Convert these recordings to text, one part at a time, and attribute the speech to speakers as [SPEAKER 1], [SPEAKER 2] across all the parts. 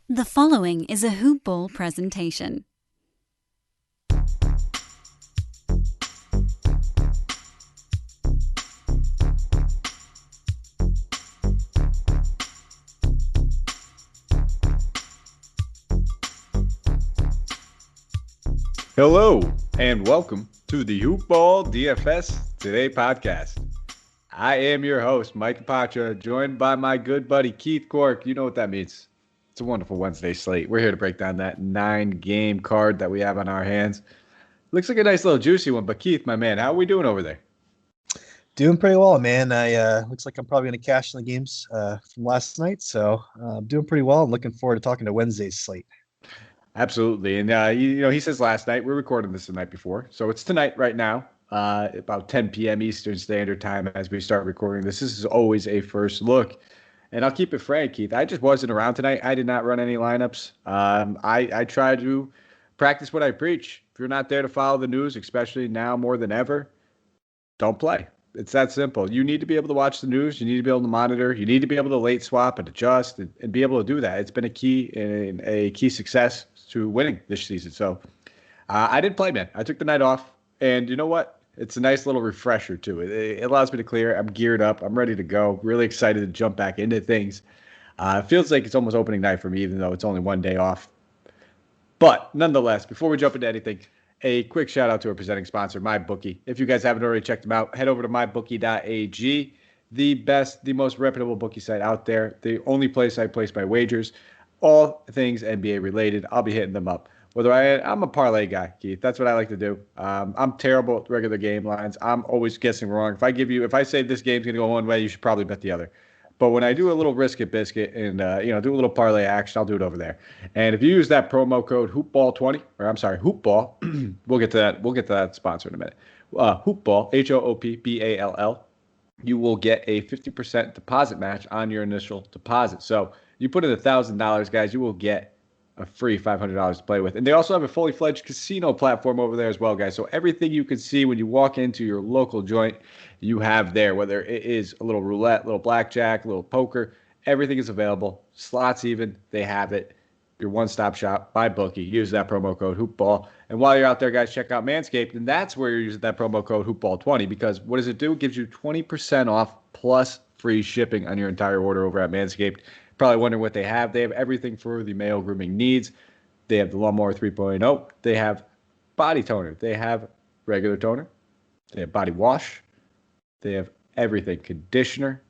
[SPEAKER 1] The following is a Hoop Ball presentation.
[SPEAKER 2] Hello, and welcome to the Hoop Ball DFS Today podcast. I am your host, Mike Pacha, joined by my good buddy, Keith Cork. You know what that means. It's a wonderful Wednesday slate. We're here to break down that 9-game card that we have on our hands. Looks like a nice little juicy one, but Keith, my man, how are we doing over there?
[SPEAKER 3] Doing pretty well, man. Looks like I'm probably going to cash in the games from last night, so I'm doing pretty well. I'm looking forward to talking to Wednesday's slate.
[SPEAKER 2] Absolutely. And, he says last night. We're recording this the night before. So it's tonight right now, about 10 p.m. Eastern Standard Time as we start recording this. This is always a first look. And I'll keep it frank, Keith. I just wasn't around tonight. I did not run any lineups. I try to practice what I preach. If you're not there to follow the news, especially now more than ever, don't play. It's that simple. You need to be able to watch the news. You need to be able to monitor. You need to be able to late swap and adjust and be able to do that. It's been a key success to winning this season. So I didn't play, man. I took the night off. And you know what? It's a nice little refresher, too. It allows me to clear. I'm geared up. I'm ready to go. Really excited to jump back into things. It feels like it's almost opening night for me, even though it's only one day off. But nonetheless, before we jump into anything, a quick shout out to our presenting sponsor, MyBookie. If you guys haven't already checked them out, head over to mybookie.ag, the best, the most reputable bookie site out there, the only place I place my wagers, all things NBA related. I'll be hitting them up. I'm a parlay guy, Keith. That's what I like to do. I'm terrible at regular game lines. I'm always guessing wrong. If I say this game's going to go one way, you should probably bet the other. But when I do a little risk it biscuit and do a little parlay action, I'll do it over there. And if you use that promo code HoopBall20, or I'm sorry, HoopBall, we'll get to that. We'll get to that sponsor in a minute. HoopBall, HoopBall, you will get a 50% deposit match on your initial deposit. So you put in $1,000, guys, you will get a free $500 to play with. And they also have a fully fledged casino platform over there as well, guys. So everything you can see when you walk into your local joint, you have there, whether it is a little roulette, little blackjack, little poker, everything is available. Slots even, they have it. Your one-stop shop, MyBookie. Use that promo code HoopBall. And while you're out there, guys, check out Manscaped. And that's where you're using that promo code HoopBall20, because what does it do? It gives you 20% off plus free shipping on your entire order over at Manscaped. Probably wondering what they have. They have everything for the male grooming needs. They have the Lawnmower 3.0. They have body toner. They have regular toner. They have body wash. They have everything. Conditioner.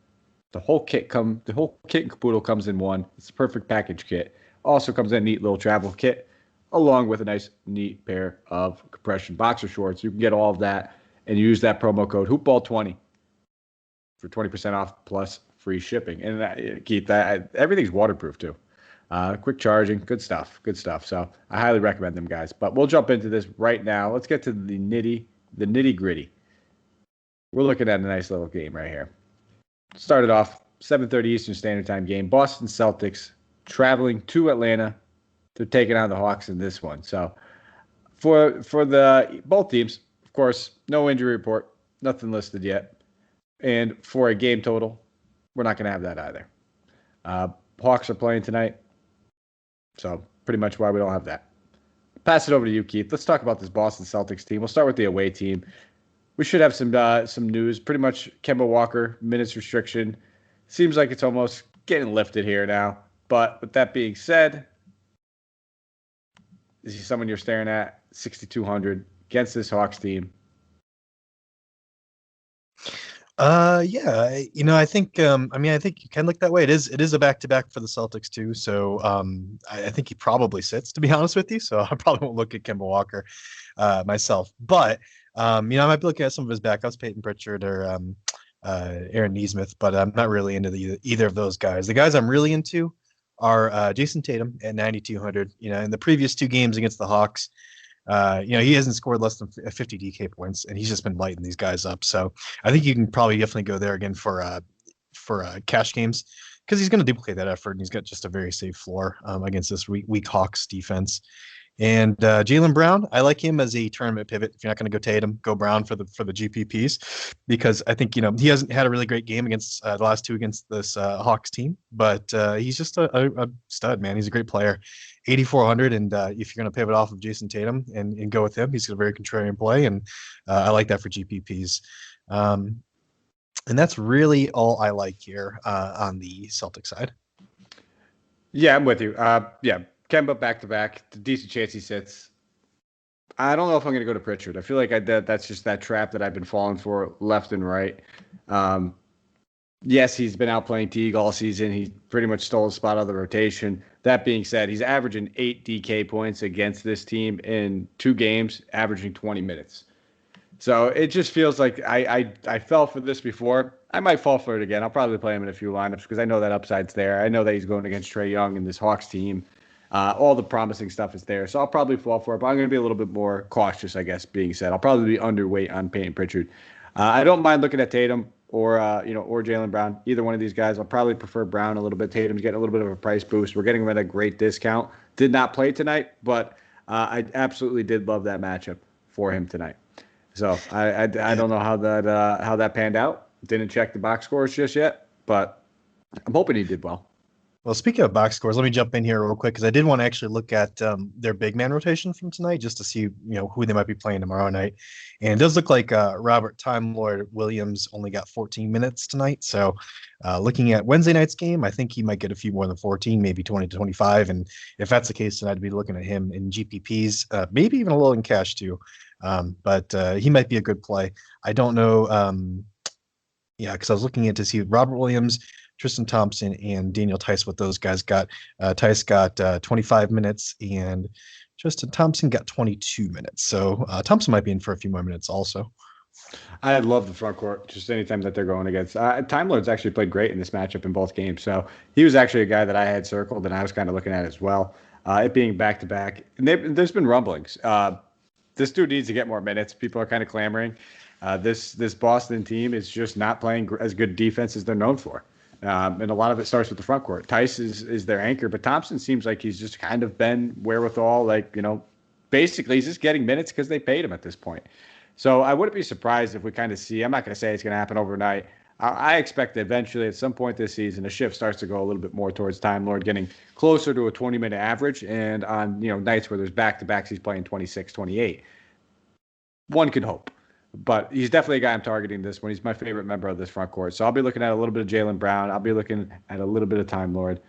[SPEAKER 2] The whole kit and caboodle comes in one. It's a perfect package kit. Also comes in a neat little travel kit, along with a nice, neat pair of compression boxer shorts. You can get all of that and use that promo code HoopBall20 for 20% off plus free shipping. And Keith, everything's waterproof too. Quick charging, good stuff. So I highly recommend them, guys. But we'll jump into this right now. Let's get to the nitty gritty. We're looking at a nice little game right here. Started off 7:30 Eastern Standard Time game. Boston Celtics traveling to Atlanta. They're taking on the Hawks in this one. So for the both teams, of course, no injury report, nothing listed yet. And for a game total, we're not going to have that either. Hawks are playing tonight, so pretty much why we don't have that. Pass it over to you, Keith. Let's talk about this Boston Celtics team. We'll start with the away team. We should have some news. Pretty much Kemba Walker, minutes restriction. Seems like it's almost getting lifted here now. But with that being said, is he someone you're staring at? 6,200 against this Hawks team.
[SPEAKER 3] Yeah, I think you can look that way. It is a back-to-back for the Celtics too. So I think he probably sits, to be honest with you. So I probably won't look at Kemba Walker myself. But I might be looking at some of his backups, Peyton Pritchard or Aaron Nesmith, but I'm not really into either of those guys. The guys I'm really into are Jason Tatum at 9,200. In the previous two games against the Hawks, he hasn't scored less than 50 DK points, and he's just been lighting these guys up. So I think you can probably definitely go there again for cash games, because he's going to duplicate that effort, and he's got just a very safe floor against this weak Hawks defense. And Jaylen Brown, I like him as a tournament pivot. If you're not going to go Tatum, go Brown for the GPPs, because I think he hasn't had a really great game against the last two against this Hawks team, but he's just a stud, man. He's a great player. 8,400, and if you're going to pivot off of Jason Tatum and go with him, he's a very contrarian play, and I like that for GPPs. And that's really all I like here on the Celtic side.
[SPEAKER 2] Yeah, I'm with you. Yeah, Kemba back-to-back, decent chance he sits. I don't know if I'm going to go to Pritchard. I feel like that's just that trap that I've been falling for left and right. Yes, he's been outplaying Teague all season. He pretty much stole a spot out of the rotation. That being said, he's averaging 8 DK points against this team in 2 games, averaging 20 minutes. So it just feels like I fell for this before. I might fall for it again. I'll probably play him in a few lineups because I know that upside's there. I know that he's going against Trae Young and this Hawks team. All the promising stuff is there. So I'll probably fall for it, but I'm going to be a little bit more cautious, I guess, being said. I'll probably be underweight on Payton Pritchard. I don't mind looking at Tatum or Jaylen Brown. Either one of these guys. I'll probably prefer Brown a little bit. Tatum's getting a little bit of a price boost. We're getting him at a great discount. Did not play tonight, but I absolutely did love that matchup for him tonight. So I don't know how that panned out. Didn't check the box scores just yet, but I'm hoping he did well.
[SPEAKER 3] Well, speaking of box scores, let me jump in here real quick because I did want to actually look at their big man rotation from tonight just to see who they might be playing tomorrow night. And it does look like Robert Time Lord Williams only got 14 minutes tonight. So looking at Wednesday night's game, I think he might get a few more than 14, maybe 20 to 25. And if that's the case, then I'd be looking at him in GPPs, maybe even a little in cash too. But he might be a good play. I don't know. Because I was looking at to see Robert Williams, Tristan Thompson, and Daniel Tice, what those guys got. Tice got 25 minutes, and Tristan Thompson got 22 minutes. So Thompson might be in for a few more minutes also.
[SPEAKER 2] I love the front court, just anytime that they're going against. Time Lord's actually played great in this matchup in both games. So he was actually a guy that I had circled, and I was kind of looking at as well. It being back-to-back. And there's been rumblings. This dude needs to get more minutes. People are kind of clamoring. This Boston team is just not playing as good defense as they're known for. And a lot of it starts with the front court. Tice is their anchor, but Thompson seems like he's just kind of been wherewithal, basically he's just getting minutes because they paid him at this point. So I wouldn't be surprised if we kind of see, I'm not going to say it's going to happen overnight. I expect eventually at some point this season, a shift starts to go a little bit more towards Time Lord getting closer to a 20-minute average. And on, nights where there's back-to-backs, he's playing 26, 28. One could hope. But he's definitely a guy I'm targeting this one. He's my favorite member of this front court. So I'll be looking at a little bit of Jaylen Brown. I'll be looking at a little bit of Time Lord.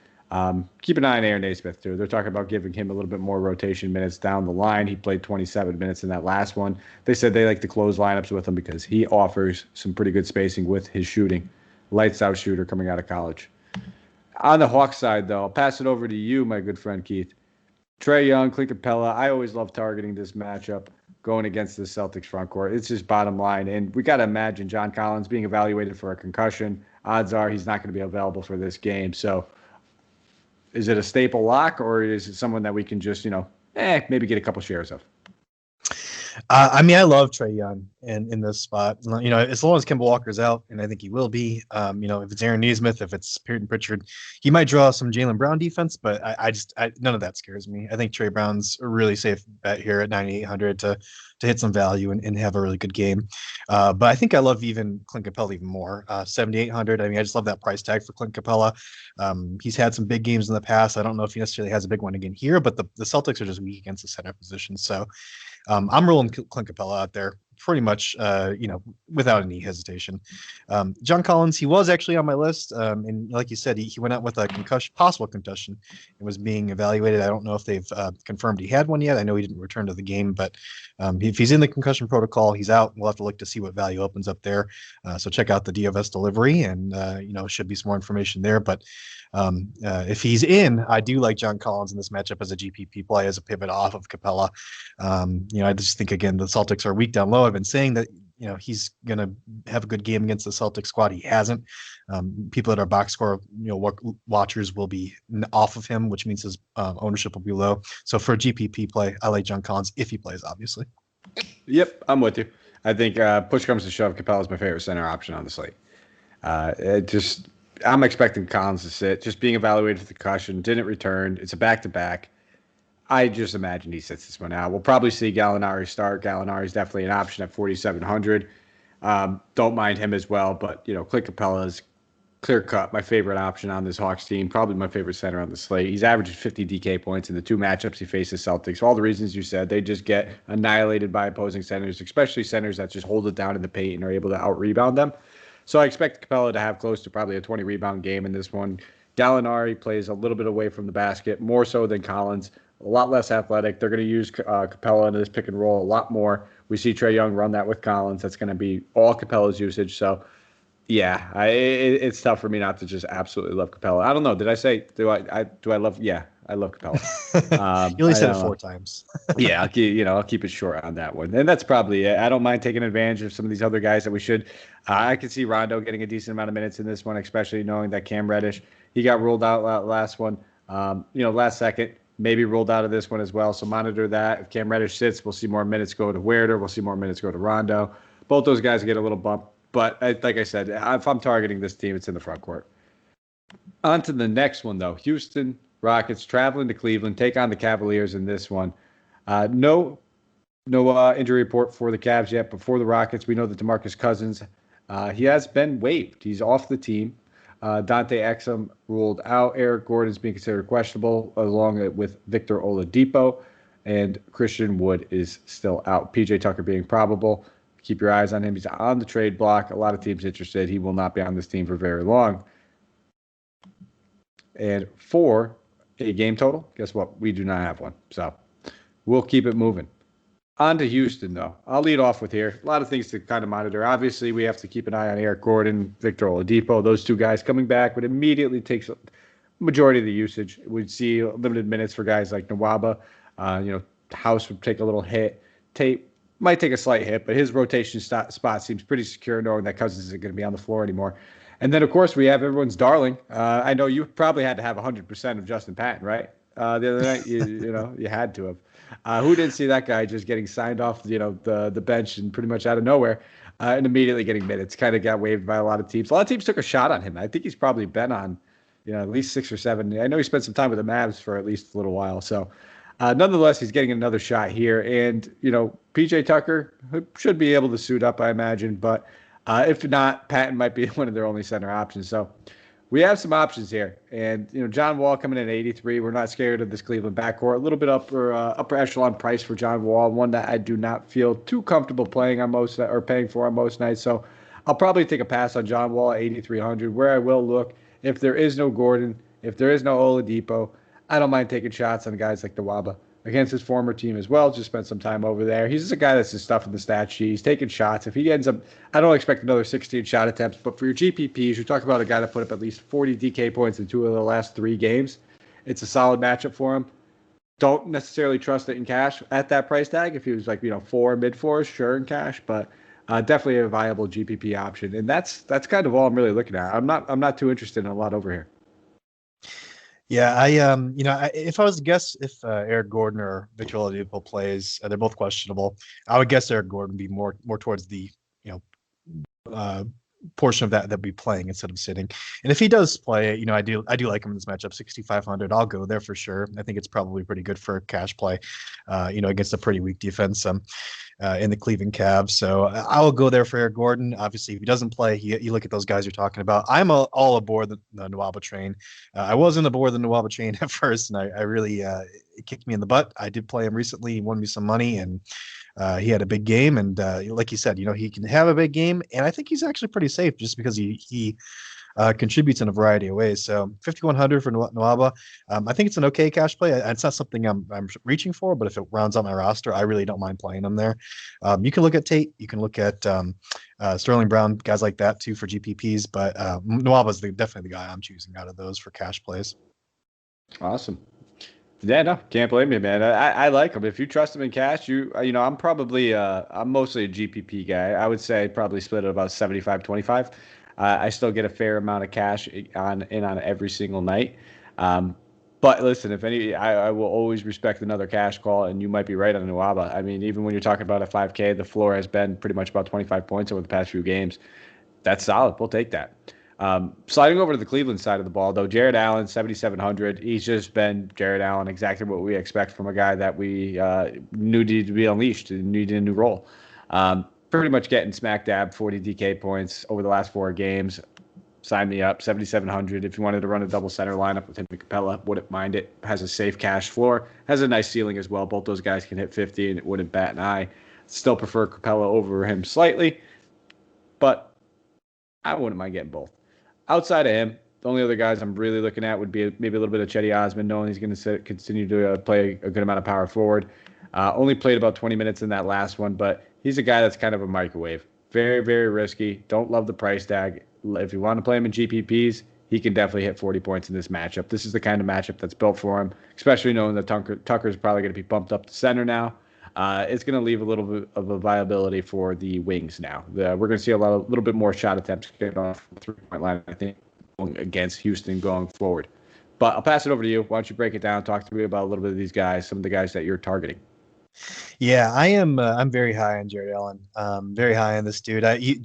[SPEAKER 2] Keep an eye on Aaron Naismith, too. They're talking about giving him a little bit more rotation minutes down the line. He played 27 minutes in that last one. They said they like to close lineups with him because he offers some pretty good spacing with his shooting. Lights-out shooter coming out of college. On the Hawks side, though, I'll pass it over to you, my good friend Keith. Trae Young, Clint Capella. I always love targeting this matchup going against the Celtics front court. It's just bottom line. And we got to imagine John Collins being evaluated for a concussion. Odds are he's not going to be available for this game. So is it a staple lock, or is it someone that we can just, maybe get a couple shares of?
[SPEAKER 3] I love Trae Young in this spot. As long as Kemba Walker's out, and I think he will be. If it's Aaron Naismith, if it's Payton Pritchard, he might draw some Jaylen Brown defense, but I none of that scares me. I think Trae Brown's a really safe bet here at 9,800 to hit some value and have a really good game. But I think I love even Clint Capella even more. 7,800. I just love that price tag for Clint Capella. He's had some big games in the past. I don't know if he necessarily has a big one again here, but the Celtics are just weak against the center position. So I'm rolling Clint Capella out there pretty much, without any hesitation. John Collins, he was actually on my list. And like you said, he went out with a possible concussion and was being evaluated. I don't know if they've confirmed he had one yet. I know he didn't return to the game, but if he's in the concussion protocol, he's out. We'll have to look to see what value opens up there. So check out the DFS delivery and, should be some more information there. But if he's in, I do like John Collins in this matchup as a GPP play, as a pivot off of Capella. I just think, again, the Celtics are weak down low. I've been saying that, he's going to have a good game against the Celtics squad. He hasn't. People that are box score, watchers will be off of him, which means his ownership will be low. So for a GPP play, I like John Collins if he plays, obviously.
[SPEAKER 2] Yep, I'm with you. I think push comes to shove, Capella's my favorite center option on the slate. I'm expecting Collins to sit. Just being evaluated for concussion, didn't return. It's a back-to-back. I just imagine he sits this one out. We'll probably see Gallinari start. Gallinari is definitely an option at 4,700. Don't mind him as well, but Clint Capella is clear cut my favorite option on this Hawks team. Probably my favorite center on the slate. He's averaging 50 DK points in the 2 matchups he faces Celtics. For all the reasons you said, they just get annihilated by opposing centers, especially centers that just hold it down in the paint and are able to out rebound them. So I expect Capella to have close to probably a 20 rebound game in this one. Gallinari plays a little bit away from the basket, more so than Collins. A lot less athletic. They're going to use Capella into this pick and roll a lot more. We see Trae Young run that with Collins. That's going to be all Capella's usage. So, yeah, it's tough for me not to just absolutely love Capella. I don't know. Did I say do I love? Yeah, I love Capella.
[SPEAKER 3] You only said it 4 times.
[SPEAKER 2] Yeah, I'll keep it short on that one, and that's probably it. I don't mind taking advantage of some of these other guys that we should. I could see Rondo getting a decent amount of minutes in this one, especially knowing that Cam Reddish, he got ruled out last one. Last second. Maybe ruled out of this one as well. So monitor that. If Cam Reddish sits, we'll see more minutes go to Werder. We'll see more minutes go to Rondo. Both those guys get a little bump. But like I said, if I'm targeting this team, it's in the front court. On to the next one, though. Houston Rockets traveling to Cleveland, take on the Cavaliers in this one. No injury report for the Cavs yet. But for the Rockets, we know that DeMarcus Cousins, he has been waived. He's off the team. Dante Exum ruled out. Eric Gordon is being considered questionable, along with Victor Oladipo, and Christian Wood is still out. PJ Tucker being probable. Keep your eyes on him. He's on the trade block. A lot of teams interested. He will not be on this team for very long. And for a game total, guess what? We do not have one. So we'll keep it moving. On to Houston, though. I'll lead off with here. A lot of things to kind of monitor. Obviously, we have to keep an eye on Eric Gordon, Victor Oladipo. Those 2 guys coming back would immediately take the majority of the usage. We'd see limited minutes for guys like Nwaba. House would take a little hit. Tate might take a slight hit, but his rotation spot seems pretty secure, knowing that Cousins isn't going to be on the floor anymore. And then, of course, we have everyone's darling. I know you probably had to have 100% of Justin Patton, right? The other night, you had to have. Who didn't see that guy just getting signed off, the bench and pretty much out of nowhere and immediately getting minutes? Kind of got waived by a lot of teams. A lot of teams took a shot on him. I think he's probably been on, at least 6 or 7. I know he spent some time with the Mavs for at least a little while. So, nonetheless, he's getting another shot here. And, PJ Tucker should be able to suit up, I imagine. But if not, Patton might be one of their only center options. So, we have some options here. And, John Wall coming in at 83. We're not scared of this Cleveland backcourt. A little bit upper echelon price for John Wall, one that I do not feel too comfortable paying for on most nights. So I'll probably take a pass on John Wall at 8,300. Where I will look, if there is no Gordon, if there is no Oladipo, I don't mind taking shots on guys like Nwaba against his former team as well. Just spent some time over there. He's just a guy that's just stuff in the stat sheet. He's taking shots. If he ends up, I don't expect another 16 shot attempts, but for your GPPs, you're talking about a guy that put up at least 40 DK points in 2 of the last 3 games. It's a solid matchup for him. Don't necessarily trust it in cash at that price tag. If he was like, 4, mid-4s, sure in cash, but definitely a viable GPP option. And that's kind of all I'm really looking at. I'm not too interested in a lot over here.
[SPEAKER 3] Yeah, if I was to guess if Eric Gordon or Victor Oladipo plays, they're both questionable. I would guess Eric Gordon would be more towards the portion of that be playing instead of sitting. And if he does play, I do like him in this matchup, 6,500. I'll go there for sure. I think it's probably pretty good for a cash play, against a pretty weak defense in the Cleveland Cavs. So I will go there for Eric Gordon. Obviously, if he doesn't play, you look at those guys you're talking about. I'm all aboard the Nwaba train. I wasn't aboard the Nwaba train at first, and I really it kicked me in the butt. I did play him recently. He won me some money, and he had a big game. And like you said, he can have a big game, and I think he's actually pretty safe just because he contributes in a variety of ways. So 5,100 for Nwaba. I think it's an okay cash play. It's not something I'm reaching for, but if it rounds out my roster, I really don't mind playing him there. You can look at Tate. You can look at Sterling Brown, guys like that too for GPPs. But Nwaba is definitely the guy I'm choosing out of those for cash plays.
[SPEAKER 2] Awesome. Yeah, no, can't blame me, man. I like him. If you trust him in cash, I'm probably I'm mostly a GPP guy. I would say I'd probably split it about 75-25. I still get a fair amount of cash on every single night. But listen, I will always respect another cash call, and you might be right on Nwaba. I mean, even when you're talking about a 5K, the floor has been pretty much about 25 points over the past few games. That's solid. We'll take that. Sliding over to the Cleveland side of the ball, though, Jared Allen, 7,700. He's just been Jared Allen, exactly what we expect from a guy that we knew needed to be unleashed and needed a new role. Pretty much getting smack dab 40 DK points over the last 4 games. Sign me up, 7,700. If you wanted to run a double center lineup with him and Capella, wouldn't mind it. Has a safe cash floor, has a nice ceiling as well. Both those guys can hit 50, and it wouldn't bat an eye. Still prefer Capella over him slightly, but I wouldn't mind getting both. Outside of him, the only other guys I'm really looking at would be maybe a little bit of Chetty Osman, knowing he's going to continue to play a good amount of power forward. Only played about 20 minutes in that last one, but he's a guy that's kind of a microwave. Very, very risky. Don't love the price tag. If you want to play him in GPPs, he can definitely hit 40 points in this matchup. This is the kind of matchup that's built for him, especially knowing that Tucker's probably going to be bumped up to center now. It's going to leave a little bit of a viability for the wings now. We're going to see a little bit more shot attempts get off the 3-point line, I think, against Houston going forward. But I'll pass it over to you. Why don't you break it down? Talk to me about a little bit of these guys, some of the guys that you're targeting.
[SPEAKER 3] Yeah, I am. I'm very high on Jared Allen. Very high on this dude.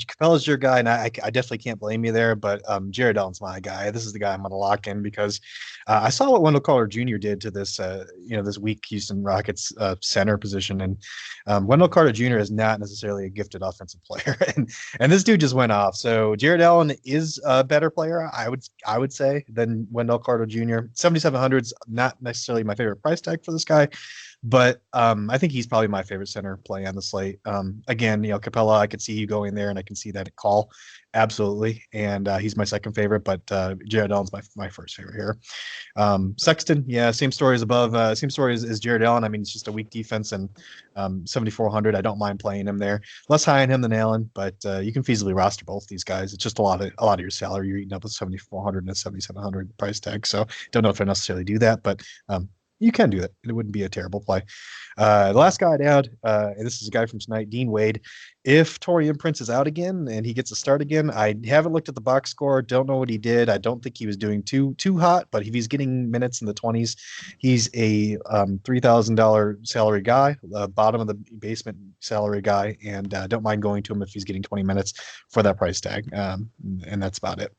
[SPEAKER 3] Capella's your guy, and I definitely can't blame you there. But Jared Allen's my guy. This is the guy I'm going to lock in because I saw what Wendell Carter Jr. did to this, this weak Houston Rockets center position, and Wendell Carter Jr. is not necessarily a gifted offensive player, and this dude just went off. So Jared Allen is a better player, I would say, than Wendell Carter Jr. 7,700 is not necessarily my favorite price tag for this guy. But I think he's probably my favorite center play on the slate. Again, Capella, I could see you going there, and I can see that call, absolutely. And he's my second favorite, but Jared Allen's my first favorite here. Sexton, yeah, same story as above. Same story as Jared Allen. I mean, it's just a weak defense, and 7,400. I don't mind playing him there. Less high on him than Allen, but you can feasibly roster both these guys. It's just a lot of your salary. You're eating up with 7,400 and a 7,700 price tag. So don't know if I necessarily do that, but you can do that. It wouldn't be a terrible play. The last guy I'd add, and this is a guy from tonight, Dean Wade. If Taurean Prince is out again and he gets a start again, I haven't looked at the box score. Don't know what he did. I don't think he was doing too hot, but if he's getting minutes in the 20s, he's a $3,000 salary guy, bottom of the basement salary guy, and don't mind going to him if he's getting 20 minutes for that price tag. And that's about it.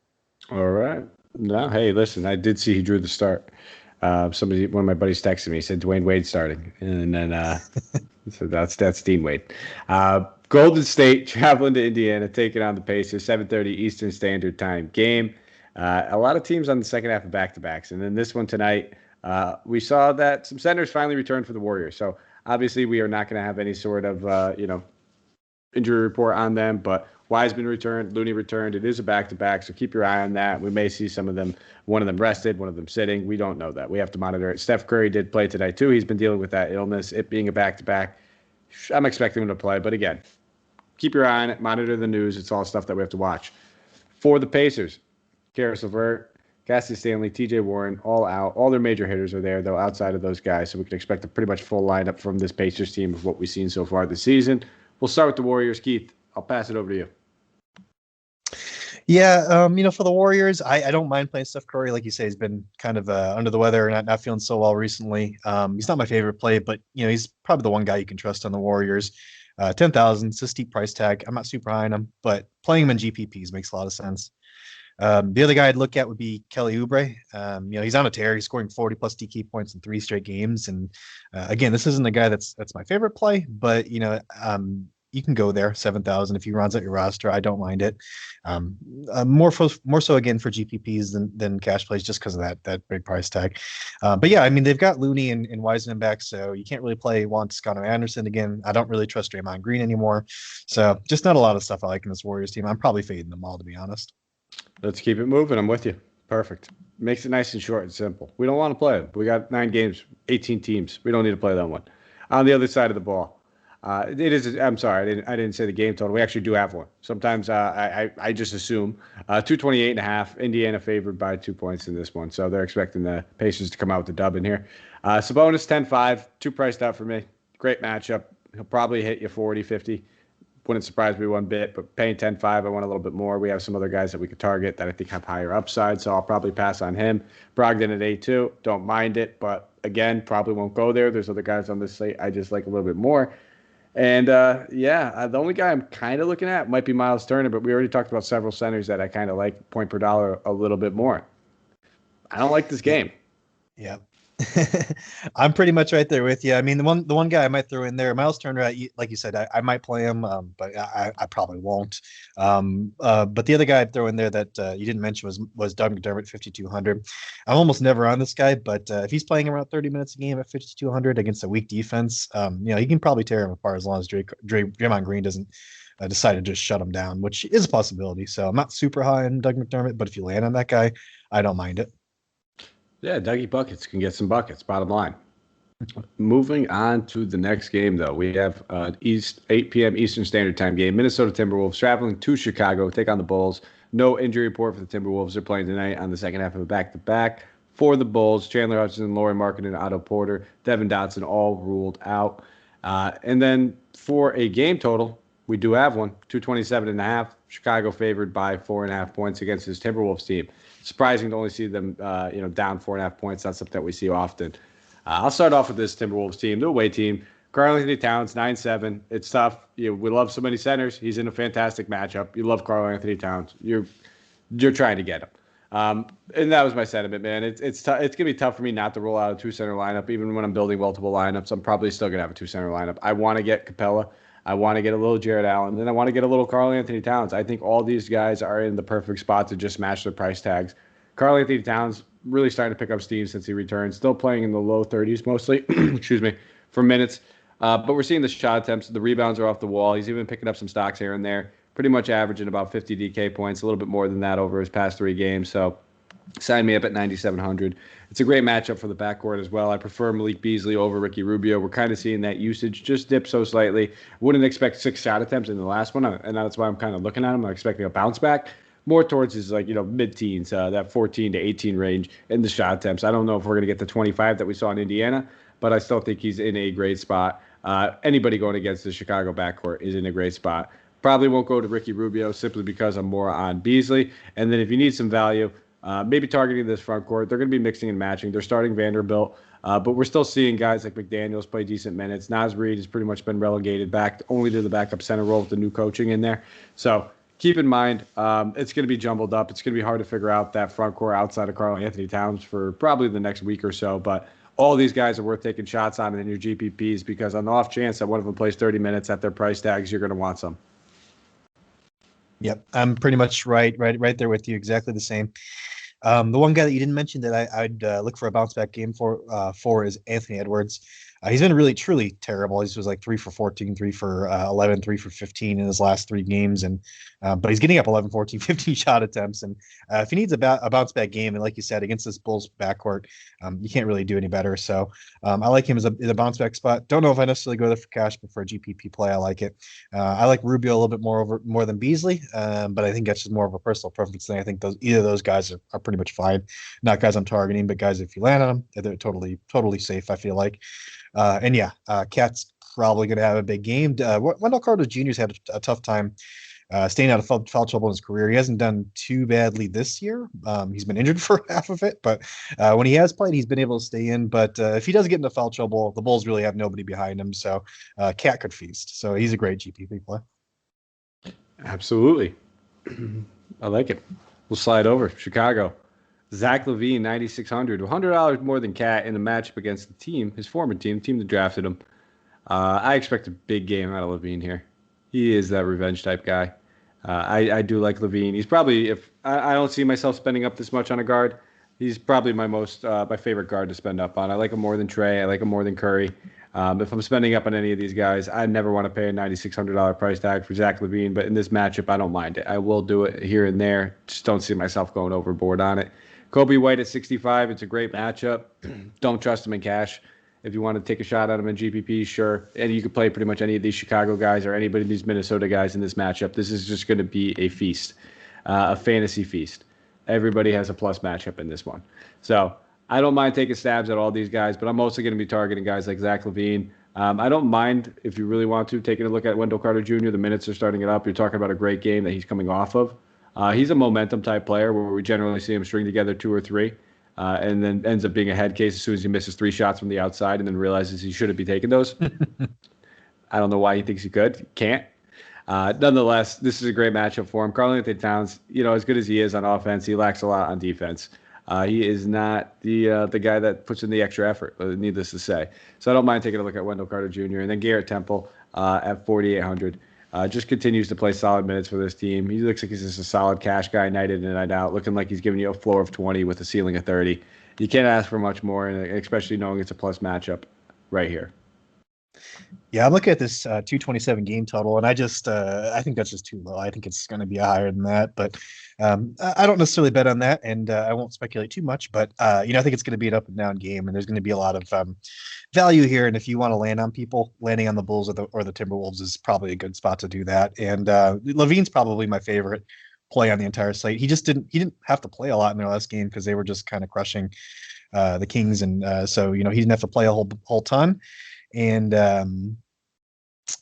[SPEAKER 3] All
[SPEAKER 2] right. No, hey, listen, I did see he drew the start. One of my buddies texted me. He said Dwayne Wade starting, and then so that's Dean Wade. Golden State traveling to Indiana, taking on the Pacers. 7:30 Eastern Standard Time game. A lot of teams on the second half of back-to-backs, and then this one tonight, we saw that some centers finally returned for the Warriors. So obviously, we are not going to have any sort of injury report on them, but Wiseman returned, Looney returned. It is a back-to-back, so keep your eye on that. We may see some of them, one of them rested, one of them sitting. We don't know that. We have to monitor it. Steph Curry did play tonight, too. He's been dealing with that illness. It being a back-to-back, I'm expecting him to play. But again, keep your eye on it. Monitor the news. It's all stuff that we have to watch. For the Pacers, Karis LeVert, Cassius Stanley, TJ Warren, all out. All their major hitters are there, though, outside of those guys. So we can expect a pretty much full lineup from this Pacers team of what we've seen so far this season. We'll start with the Warriors. Keith, I'll pass it over to you.
[SPEAKER 3] Yeah, for the Warriors, I don't mind playing Steph Curry. Like you say, he's been kind of under the weather, not feeling so well recently. He's not my favorite play, but he's probably the one guy you can trust on the Warriors. 10,000, it's a steep price tag. I'm not super high on him, but playing him in GPPs makes a lot of sense. The other guy I'd look at would be Kelly Oubre. He's on a tear. He's scoring 40 plus DK points in 3 straight games. And again, this isn't a guy that's my favorite play, but you can go there, 7,000 if he runs out your roster. I don't mind it. More so again for GPPs than cash plays, just because of that big price tag. But yeah, I mean they've got Looney and Wiseman back, so you can't really play Juan Toscano Anderson again. I don't really trust Draymond Green anymore, so just not a lot of stuff I like in this Warriors team. I'm probably fading them all, to be honest.
[SPEAKER 2] Let's keep it moving. I'm with you. Perfect. Makes it nice and short and simple. We don't want to play them. We got 9 games, 18 teams. We don't need to play that one. On the other side of the ball. It is. I'm sorry, I didn't say the game total. We actually do have one. Sometimes I just assume 228.5. Indiana favored by 2 points in this one, so they're expecting the Pacers to come out with the dub in here. Sabonis 10-5, too priced out for me. Great matchup. He'll probably hit you 40, 50. Wouldn't surprise me one bit, but paying 10-5, I want a little bit more. We have some other guys that we could target that I think have higher upside, so I'll probably pass on him. Brogdon at 8-2, don't mind it, but again, probably won't go there. There's other guys on this slate I just like a little bit more. And the only guy I'm kind of looking at might be Miles Turner, but we already talked about several centers that I kind of like point per dollar a little bit more. I don't like this game.
[SPEAKER 3] Yeah. I'm pretty much right there with you. I mean, the one guy I might throw in there, Miles Turner, like you said, I might play him, but I probably won't. But the other guy I'd throw in there that you didn't mention was Doug McDermott, 5,200. I'm almost never on this guy, but if he's playing around 30 minutes a game at 5,200 against a weak defense, he can probably tear him apart as long as Draymond Green doesn't decide to just shut him down, which is a possibility. So I'm not super high on Doug McDermott, but if you land on that guy, I don't mind it.
[SPEAKER 2] Yeah, Dougie Buckets can get some buckets, bottom line. Moving on to the next game, though. We have 8 p.m. Eastern Standard Time game. Minnesota Timberwolves traveling to Chicago, take on the Bulls. No injury report for the Timberwolves. They're playing tonight on the second half of a back-to-back. For the Bulls, Chandler Hutchinson, Lauri Markkanen, Otto Porter, Devin Dotson all ruled out. And then for a game total, we do have one, 227.5. Chicago favored by 4.5 points against his Timberwolves team. Surprising to only see them, down 4.5 points. That's something that we see often. I'll start off with this Timberwolves team, the away team. Karl-Anthony Towns, 9-7. It's tough. We love so many centers. He's in a fantastic matchup. You love Karl-Anthony Towns. You're trying to get him. And that was my sentiment, man. It's going to be tough for me not to roll out a two-center lineup. Even when I'm building multiple lineups, I'm probably still going to have a two-center lineup. I want to get Capella. I want to get a little Jared Allen. Then I want to get a little Karl-Anthony Towns. I think all these guys are in the perfect spot to just match their price tags. Karl-Anthony Towns really starting to pick up steam since he returned. Still playing in the low 30s mostly, for minutes. But we're seeing the shot attempts. The rebounds are off the wall. He's even picking up some stocks here and there. Pretty much averaging about 50 DK points, a little bit more than that over his past 3 games. So sign me up at 9,700. It's a great matchup for the backcourt as well. I prefer Malik Beasley over Ricky Rubio. We're kind of seeing that usage just dip so slightly. Wouldn't expect 6 shot attempts in the last one, and that's why I'm kind of looking at him. I'm expecting a bounce back more towards his mid-teens, that 14 to 18 range in the shot attempts. I don't know if we're going to get the 25 that we saw in Indiana, but I still think he's in a great spot. Anybody going against the Chicago backcourt is in a great spot. Probably won't go to Ricky Rubio simply because I'm more on Beasley. And then if you need some value, maybe targeting this front court. They're going to be mixing and matching. They're starting Vanderbilt, but we're still seeing guys like McDaniels play decent minutes. Naz Reid has pretty much been relegated back only to the backup center role with the new coaching in there. So keep in mind, it's going to be jumbled up. It's going to be hard to figure out that front court outside of Karl-Anthony Towns for probably the next week or so. But all these guys are worth taking shots on in your GPPs because on the off chance that one of them plays 30 minutes at their price tags, you're going to want some.
[SPEAKER 3] Yep, I'm pretty much right there with you. Exactly the same. The one guy that you didn't mention that I'd look for a bounce back game for is Anthony Edwards. He's been really, truly terrible. He was like 3 for 14, 3 for 11, 3 for 15 in his last 3 games. But he's getting up 11, 14, 15 shot attempts. And if he needs a bounce back game, and like you said, against this Bulls backcourt, you can't really do any better. So I like him as a bounce back spot. Don't know if I necessarily go there for cash, but for a GPP play, I like it. I like Rubio a little bit more than Beasley, but I think that's just more of a personal preference thing. I think either of those guys are pretty much fine. Not guys I'm targeting, but guys, if you land on them, they're totally safe, I feel like. Cat's probably going to have a big game. Wendell Carter Jr.'s had a tough time staying out of foul trouble in his career. He hasn't done too badly this year. He's been injured for half of it, but when he has played, he's been able to stay in. But if he does get into foul trouble, the Bulls really have nobody behind him. So Cat could feast. So he's a great GPP play.
[SPEAKER 2] Absolutely. I like it. We'll slide over. Chicago. Zach Levine, 9,600, $100 more than Cat in the matchup against the team, his former team, the team that drafted him. I expect a big game out of Levine here. He is that revenge type guy. I do like Levine. He's probably, if I don't see myself spending up this much on a guard, he's probably my favorite guard to spend up on. I like him more than Trey. I like him more than Curry. If I'm spending up on any of these guys, I never want to pay a $9,600 price tag for Zach Levine. But in this matchup, I don't mind it. I will do it here and there. Just don't see myself going overboard on it. Kobe White at 65. It's a great matchup. Don't trust him in cash. If you want to take a shot at him in GPP, sure. And you could play pretty much any of these Chicago guys or anybody of these Minnesota guys in this matchup. This is just going to be a feast, a fantasy feast. Everybody has a plus matchup in this one. So I don't mind taking stabs at all these guys, but I'm also going to be targeting guys like Zach Levine. I don't mind, if you really want to, taking a look at Wendell Carter Jr. The minutes are starting it up. You're talking about a great game that he's coming off of. He's a momentum type player where we generally see him string together 2 or 3 and then ends up being a head case as soon as he misses 3 shots from the outside and then realizes he shouldn't be taking those. I don't know why he thinks he could. He can't. Nonetheless, this is a great matchup for him. Karl-Anthony Towns, as good as he is on offense, he lacks a lot on defense. He is not the guy that puts in the extra effort, needless to say. So I don't mind taking a look at Wendell Carter Jr. And then Garrett Temple at 4,800. Just continues to play solid minutes for this team. He looks like he's just a solid cash guy night in and night out, looking like he's giving you a floor of 20 with a ceiling of 30. You can't ask for much more, and especially knowing it's a plus matchup right here.
[SPEAKER 3] Yeah, I'm looking at this 227 game total, and I think that's just too low. I think it's going to be higher than that, but I don't necessarily bet on that, and I won't speculate too much. But I think it's going to be an up and down game, and there's going to be a lot of value here. And if you want to land on people, landing on the Bulls or the Timberwolves is probably a good spot to do that. And Levine's probably my favorite play on the entire slate. He didn't have to play a lot in their last game because they were just kind of crushing the Kings, and so he didn't have to play a whole ton. And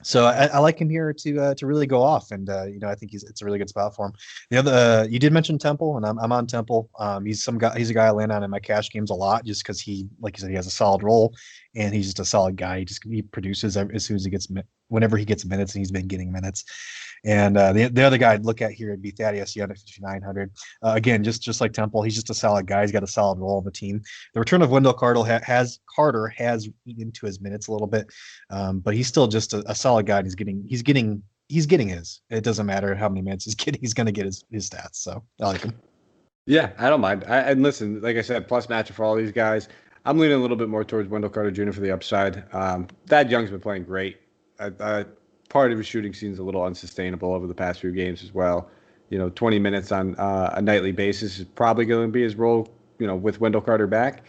[SPEAKER 3] so I like him here to really go off, and I think it's a really good spot for him. The other you did mention Temple, and I'm on Temple. He's a guy I land on in my cash games a lot, just because he, like you said, he has a solid role, and he's just a solid guy. He produces as soon as whenever he gets minutes, and he's been getting minutes. And the other guy I'd look at here would be Thaddeus Young at 5,900. Again, just like Temple, he's just a solid guy. He's got a solid role on the team. The return of Wendell Carter has eaten into his minutes a little bit, but he's still just a solid guy. And he's getting his. It doesn't matter how many minutes he's getting. He's going to get his stats. So I like him.
[SPEAKER 2] Yeah, I don't mind. And listen, like I said, plus matchup for all these guys. I'm leaning a little bit more towards Wendell Carter Jr. for the upside. Thad Young's been playing great. Part of his shooting seems a little unsustainable over the past few games as well. 20 minutes on a nightly basis is probably going to be his role, with Wendell Carter back.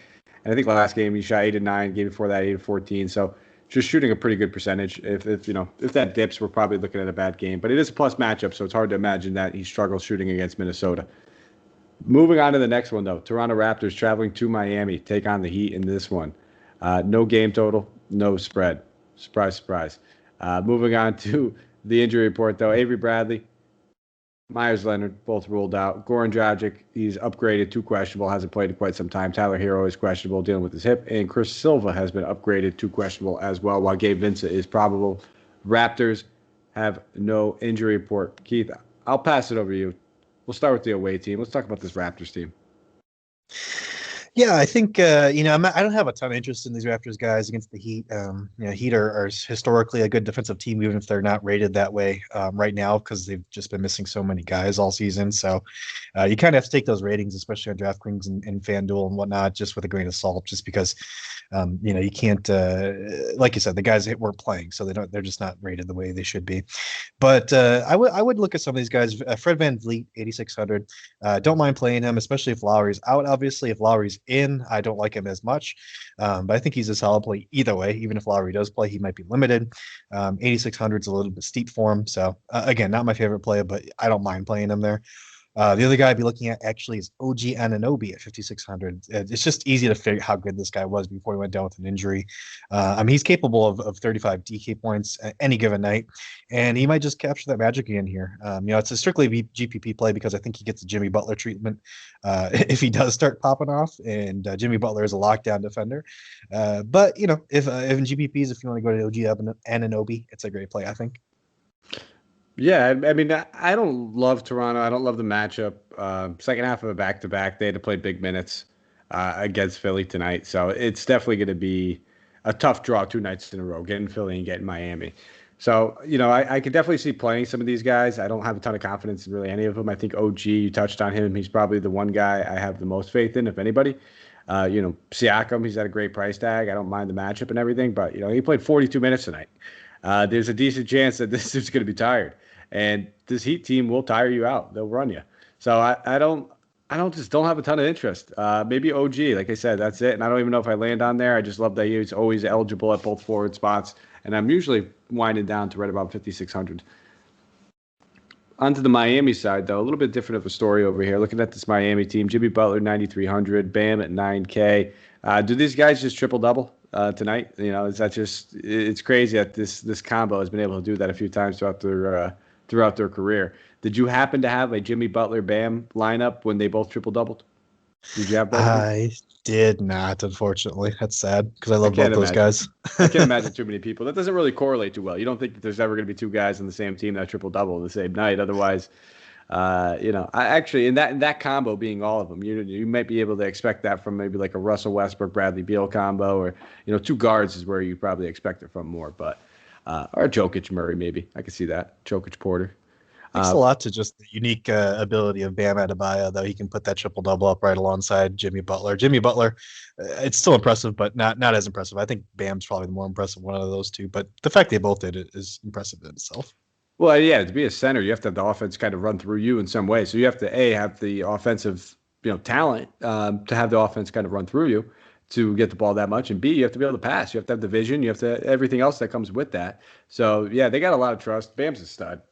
[SPEAKER 2] And I think last game he shot 8 and 9, game before that 8 and 14. So just shooting a pretty good percentage. If that dips, we're probably looking at a bad game. But it is a plus matchup, so it's hard to imagine that he struggles shooting against Minnesota. Moving on to the next one, though. Toronto Raptors traveling to Miami, take on the Heat in this one. No game total, no spread. Surprise, surprise. Moving on to the injury report, though. Avery Bradley, Myers Leonard, both ruled out. Goran Dragic, he's upgraded to questionable, hasn't played in quite some time. Tyler Hero is questionable, dealing with his hip. And Chris Silva has been upgraded to questionable as well, while Gabe Vincent is probable. Raptors have no injury report. Keith, I'll pass it over to you. We'll start with the away team. Let's talk about this Raptors team.
[SPEAKER 3] Yeah, I think I don't have a ton of interest in these Raptors guys against the Heat. Heat are historically a good defensive team, even if they're not rated that way right now, because they've just been missing so many guys all season. So you kind of have to take those ratings, especially on DraftKings and FanDuel and whatnot, just with a grain of salt, just because you can't, like you said, the guys weren't playing, so they're just not rated the way they should be. But I would look at some of these guys. Fred VanVleet, 8,600. Don't mind playing him, especially if Lowry's out. Obviously, if Lowry's in, I don't like him as much, but I think he's a solid play either way. Even if Lowry does play, he might be limited. 8,600 is a little bit steep for him. So again, not my favorite play, but I don't mind playing him there. The other guy I'd be looking at actually is OG Anunoby at 5,600. It's just easy to figure out how good this guy was before he went down with an injury. He's capable of 35 DK points any given night, and he might just capture that magic again here. It's a strictly GPP play because I think he gets the Jimmy Butler treatment if he does start popping off, and Jimmy Butler is a lockdown defender. But if in GPPs, if you want to go to OG Anunoby, it's a great play, I think.
[SPEAKER 2] Yeah, I mean, I don't love Toronto. I don't love the matchup. Second half of a back-to-back, they had to play big minutes against Philly tonight. So it's definitely going to be a tough draw 2 nights in a row, getting Philly and getting Miami. So, I could definitely see playing some of these guys. I don't have a ton of confidence in really any of them. I think OG, you touched on him. He's probably the one guy I have the most faith in, if anybody. Siakam, he's at a great price tag. I don't mind the matchup and everything, but, he played 42 minutes tonight. There's a decent chance that this is going to be tired. And this Heat team will tire you out. They'll run you. So I don't have a ton of interest. Maybe OG, like I said, that's it. And I don't even know if I land on there. I just love that he's always eligible at both forward spots. And I'm usually winding down to right about 5,600. Onto the Miami side, though, a little bit different of a story over here. Looking at this Miami team, Jimmy Butler, 9,300, Bam at 9K. Do these guys just triple-double tonight? Is that just – it's crazy that this combo has been able to do that a few times throughout their career. Did you happen to have a Jimmy Butler Bam lineup when they both triple-doubled? Did you have both of them?
[SPEAKER 3] I did not, unfortunately. That's sad because I
[SPEAKER 2] I
[SPEAKER 3] love both
[SPEAKER 2] can't
[SPEAKER 3] those
[SPEAKER 2] imagine.
[SPEAKER 3] guys.
[SPEAKER 2] I can't imagine too many people. That doesn't really correlate too well. You don't think that there's ever going to be two guys on the same team that triple double the same night. Otherwise, I actually in that combo being all of them, you might be able to expect that from maybe like a Russell Westbrook Bradley Beal combo, or two guards is where you probably expect it from more. But or Jokic Murray maybe I could see that Jokic Porter.
[SPEAKER 3] Thanks a lot to just the unique ability of Bam Adebayo, though. He can put that triple double up right alongside Jimmy Butler. Jimmy Butler, it's still impressive, but not as impressive. I think Bam's probably the more impressive one of those two. But the fact they both did it is impressive in itself.
[SPEAKER 2] Well, yeah, to be a center, you have to have the offense kind of run through you in some way. So you have to have the offensive, talent to have the offense kind of run through you to get the ball that much, and B, you have to be able to pass. You have to have the vision. You have to everything else that comes with that. So yeah, they got a lot of trust. Bam's a stud.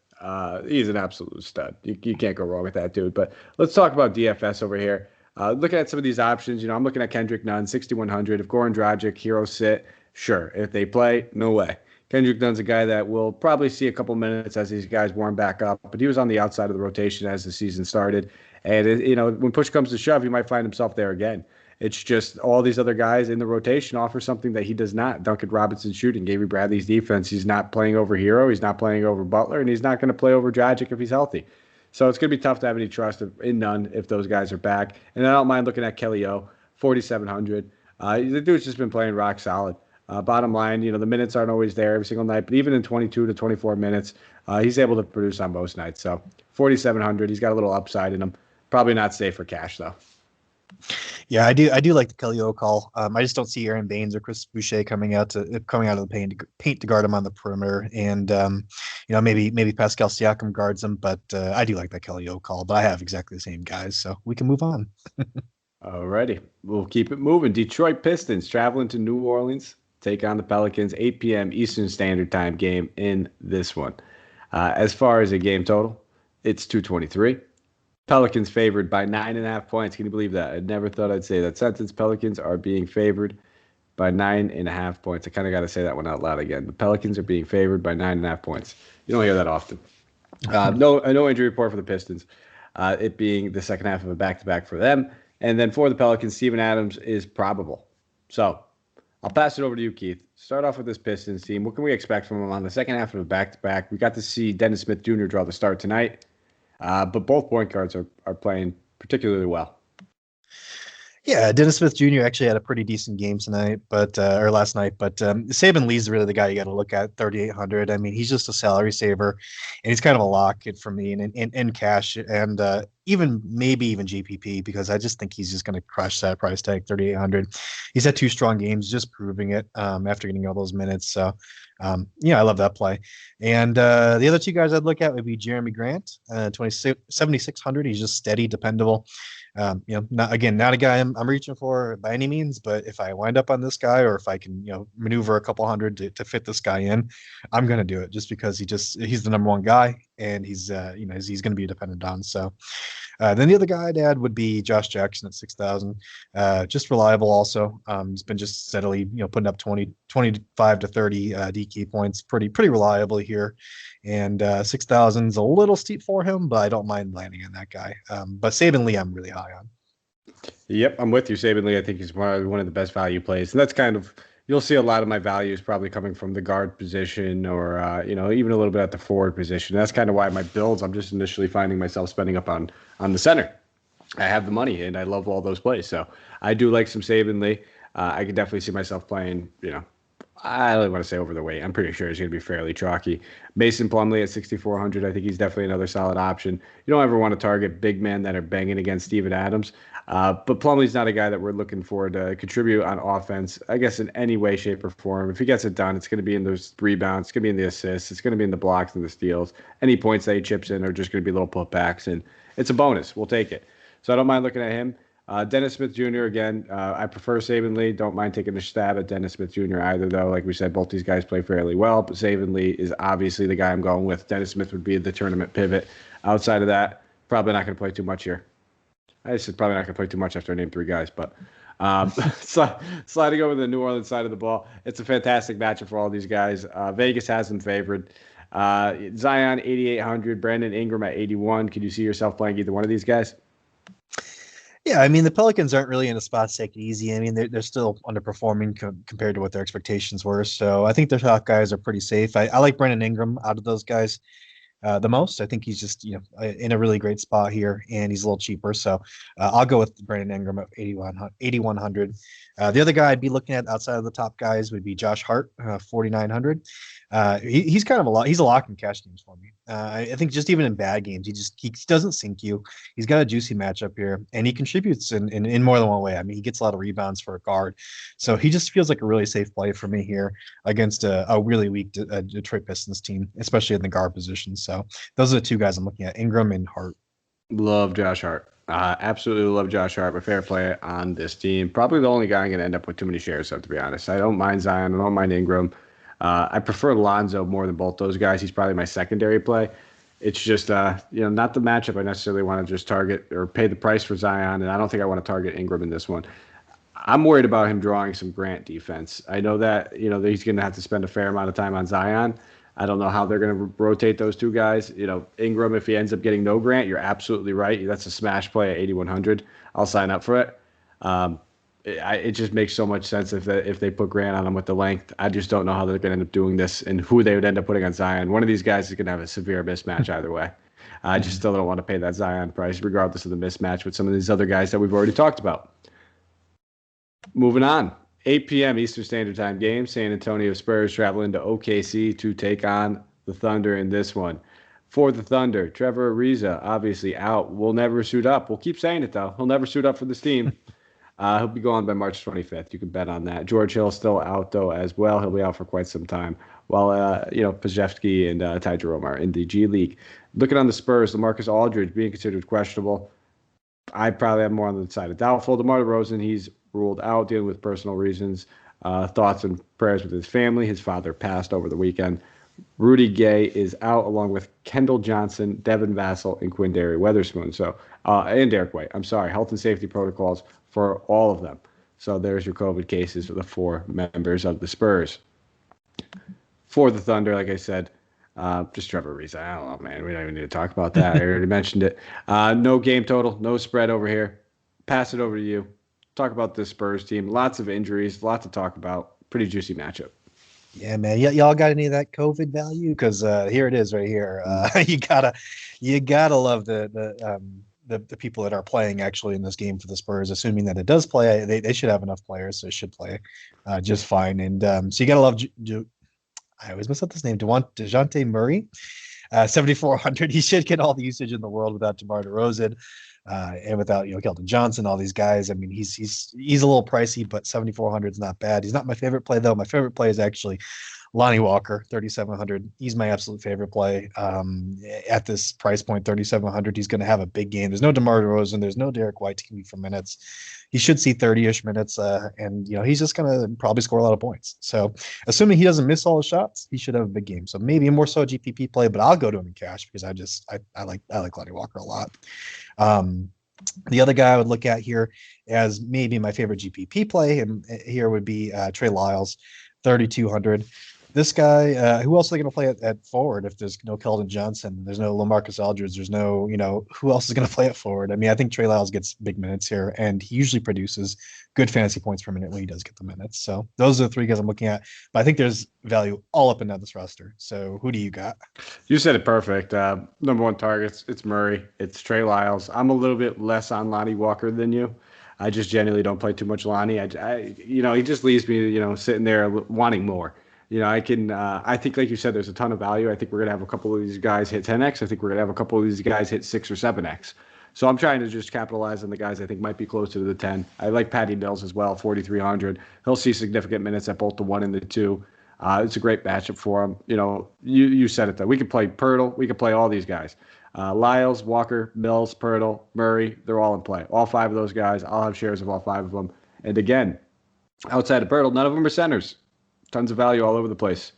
[SPEAKER 2] He's an absolute stud. You can't go wrong with that dude. But let's talk about DFS over here. Looking at some of these options, I'm looking at Kendrick Nunn, 6,100. If Goran Dragic, Hero sit, sure. If they play, no way. Kendrick Nunn's a guy that will probably see a couple minutes as these guys warm back up, but he was on the outside of the rotation as the season started. And, when push comes to shove, he might find himself there again. It's just all these other guys in the rotation offer something that he does not. Duncan Robinson shooting, Avery Bradley's defense. He's not playing over Hero. He's not playing over Butler, and he's not going to play over Dragic if he's healthy. So it's going to be tough to have any trust in Nunn if those guys are back. And I don't mind looking at Kelly O, 4,700. The dude's just been playing rock solid. Bottom line, the minutes aren't always there every single night, but even in 22 to 24 minutes, he's able to produce on most nights. So 4,700, he's got a little upside in him. Probably not safe for cash though.
[SPEAKER 3] Yeah, I do like the Kelly O call. I just don't see Aaron Baines or Chris Boucher coming out of the paint to guard him on the perimeter, and maybe Pascal Siakam guards him, but I do like that Kelly O call. But I have exactly the same guys, so we can move on.
[SPEAKER 2] Alrighty, we'll keep it moving. Detroit Pistons traveling to New Orleans, take on the Pelicans, 8 p.m. Eastern Standard Time game in this one. As far as a game total, it's 223. Pelicans favored by 9.5 points. Can you believe that? I never thought I'd say that sentence. Pelicans are being favored by 9.5 points. I kind of got to say that one out loud again. The Pelicans are being favored by 9.5 points. You don't hear that often. No injury report for the Pistons. It being the second half of a back-to-back for them. And then for the Pelicans, Steven Adams is probable. So I'll pass it over to you, Keith. Start off with this Pistons team. What can we expect from them on the second half of a back-to-back? We got to see Dennis Smith Jr. draw the start tonight. But both point guards are playing particularly well.
[SPEAKER 3] Yeah, Dennis Smith Jr. actually had a pretty decent game tonight, or last night. But Saban Lee's really the guy you got to look at, 3,800. I mean, he's just a salary saver, and he's kind of a lock for me in cash, and maybe even GPP, because I just think he's just going to crush that price tag, 3,800. He's had 2 strong games, just proving it after getting all those minutes. So, I love that play. And the other 2 guys I'd look at would be Jeremy Grant, 7,600. He's just steady, dependable. Not a guy I'm reaching for by any means, but if I wind up on this guy, or if I can, maneuver a couple hundred to fit this guy in, I'm going to do it, just because he's the number one guy, and he's going to be dependent on. So then the other guy I'd add would be Josh Jackson at 6,000. Just reliable also. He's been just steadily, putting up 25 to 30 DK points, pretty reliable here. And 6,000 is a little steep for him, but I don't mind landing on that guy. But Saban Lee, I'm really high on.
[SPEAKER 2] Yep, I'm with you. Saban Lee, I think he's one of the best value plays. And that's kind of, you'll see a lot of my values probably coming from the guard position, or, even a little bit at the forward position. That's kind of why my builds, I'm just initially finding myself spending up on the center. I have the money, and I love all those plays. So I do like some Saban Lee. I could definitely see myself playing, I don't really want to say over the weight. I'm pretty sure he's going to be fairly chalky. Mason Plumlee at 6,400. I think he's definitely another solid option. You don't ever want to target big men that are banging against Steven Adams. But Plumlee's not a guy that we're looking for to contribute on offense, I guess, in any way, shape, or form. If he gets it done, it's going to be in those rebounds. It's going to be in the assists. It's going to be in the blocks and the steals. Any points that he chips in are just going to be little putbacks, and it's a bonus. We'll take it. So I don't mind looking at him. Dennis Smith Jr., again, I prefer Saban Lee. Don't mind taking a stab at Dennis Smith Jr. either, though. Like we said, both these guys play fairly well, but Saban Lee is obviously the guy I'm going with. Dennis Smith would be the tournament pivot. Outside of that, probably not going to play too much here. I said probably not going to play too much after I named 3 guys, but sliding over to the New Orleans side of the ball, it's a fantastic matchup for all these guys. Vegas has them favored. Zion, 8,800. Brandon Ingram at 81. Could you see yourself playing either one of these guys?
[SPEAKER 3] Yeah, I mean the Pelicans aren't really in a spot to take it easy. I mean they're still underperforming compared to what their expectations were. So I think their top guys are pretty safe. I like Brandon Ingram out of those guys the most. I think he's just in a really great spot here, and he's a little cheaper. So I'll go with Brandon Ingram at 8,100. The other guy I'd be looking at outside of the top guys would be Josh Hart, 4,900. He's kind of a lot. He's a lock in cash games for me. I think just even in bad games, he doesn't sink you. He's got a juicy matchup here, and he contributes in more than one way. I mean, he gets a lot of rebounds for a guard, so he just feels like a really safe play for me here against a really weak Detroit Pistons team, especially in the guard position. So those are the two guys I'm looking at: Ingram and Hart.
[SPEAKER 2] Love Josh Hart. Absolutely love Josh Hart. My favorite player on this team. Probably the only guy I'm going to end up with too many shares of, to be honest. I don't mind Zion. I don't mind Ingram. I prefer Lonzo more than both those guys. He's probably my secondary play. It's just, not the matchup I necessarily want to just target or pay the price for Zion, and I don't think I want to target Ingram in this one. I'm worried about him drawing some Grant defense. I know that, that he's going to have to spend a fair amount of time on Zion. I don't know how they're going to rotate those two guys. Ingram, if he ends up getting no Grant, you're absolutely right. That's a smash play at 8,100. I'll sign up for it. It just makes so much sense if they put Grant on him with the length. I just don't know how they're going to end up doing this and who they would end up putting on Zion. One of these guys is going to have a severe mismatch either way. I just still don't want to pay that Zion price, regardless of the mismatch with some of these other guys that we've already talked about. Moving on. 8 p.m. Eastern Standard Time game. San Antonio Spurs traveling to OKC to take on the Thunder in this one. For the Thunder, Trevor Ariza, obviously out, will never suit up. We'll keep saying it, though. He'll never suit up for this team. He'll be gone by March 25th. You can bet on that. George Hill still out, though, as well. He'll be out for quite some time. While, Pajevsky and Ty Jerome are in the G League. Looking on the Spurs, LaMarcus Aldridge being considered questionable. I probably have more on the side of doubtful. DeMar DeRozan, he's ruled out, dealing with personal reasons. Thoughts and prayers with his family. His father passed over the weekend. Rudy Gay is out, along with Kendall Johnson, Devin Vassell, and Quindary Weatherspoon. So, and Derek White. I'm sorry. Health and safety protocols for all of them. So there's your COVID cases for the 4 members of the Spurs. For the Thunder, like I said, just Trevor Ariza. I don't know, man. We don't even need to talk about that. I already mentioned it. No game total, no spread over here. Pass it over to you. Talk about this Spurs team. Lots of injuries, lots to talk about. Pretty juicy matchup.
[SPEAKER 3] Yeah, man. Y'all got any of that COVID value? Because here it is, right here. You gotta love the people that are playing actually in this game for the Spurs. Assuming that it does play, they should have enough players, so it should play just fine. And so you gotta love. I always mess up this name. DeJounte Murray, 7,400. He should get all the usage in the world without DeMar DeRozan. And without Keldon Johnson, all these guys. I mean, he's a little pricey, but 7,400 is not bad. He's not my favorite play though. My favorite play is actually Lonnie Walker, 3,700. He's my absolute favorite play. At this price point, 3,700, he's going to have a big game. There's no DeMar DeRozan. There's no Derek White to compete for minutes. He should see 30-ish minutes, and he's just going to probably score a lot of points. So, assuming he doesn't miss all his shots, he should have a big game. So maybe more so a GPP play, but I'll go to him in cash because I like Lonnie Walker a lot. The other guy I would look at here as maybe my favorite GPP play, and here would be Trey Lyles, 3,200. This guy, who else are they going to play at forward if there's no Keldon Johnson? There's no LaMarcus Aldridge. There's no, who else is going to play at forward? I mean, I think Trey Lyles gets big minutes here, and he usually produces good fantasy points per minute when he does get the minutes. So those are the 3 guys I'm looking at. But I think there's value all up and down this roster. So who do you got?
[SPEAKER 2] You said it perfect. Number 1 targets, it's Murray. It's Trey Lyles. I'm a little bit less on Lonnie Walker than you. I just genuinely don't play too much Lonnie. He just leaves me, sitting there wanting more. I think, like you said, there's a ton of value. I think we're going to have a couple of these guys hit 10X. I think we're going to have a couple of these guys hit 6 or 7X. So I'm trying to just capitalize on the guys I think might be closer to the 10. I like Patty Mills as well, 4,300. He'll see significant minutes at both the 1 and the 2. It's a great matchup for him. You said it, though. We could play Pirtle. We could play all these guys. Lyles, Walker, Mills, Pirtle, Murray, they're all in play. All 5 of those guys. I'll have shares of all 5 of them. And again, outside of Pirtle, none of them are centers. Tons of value all over the place.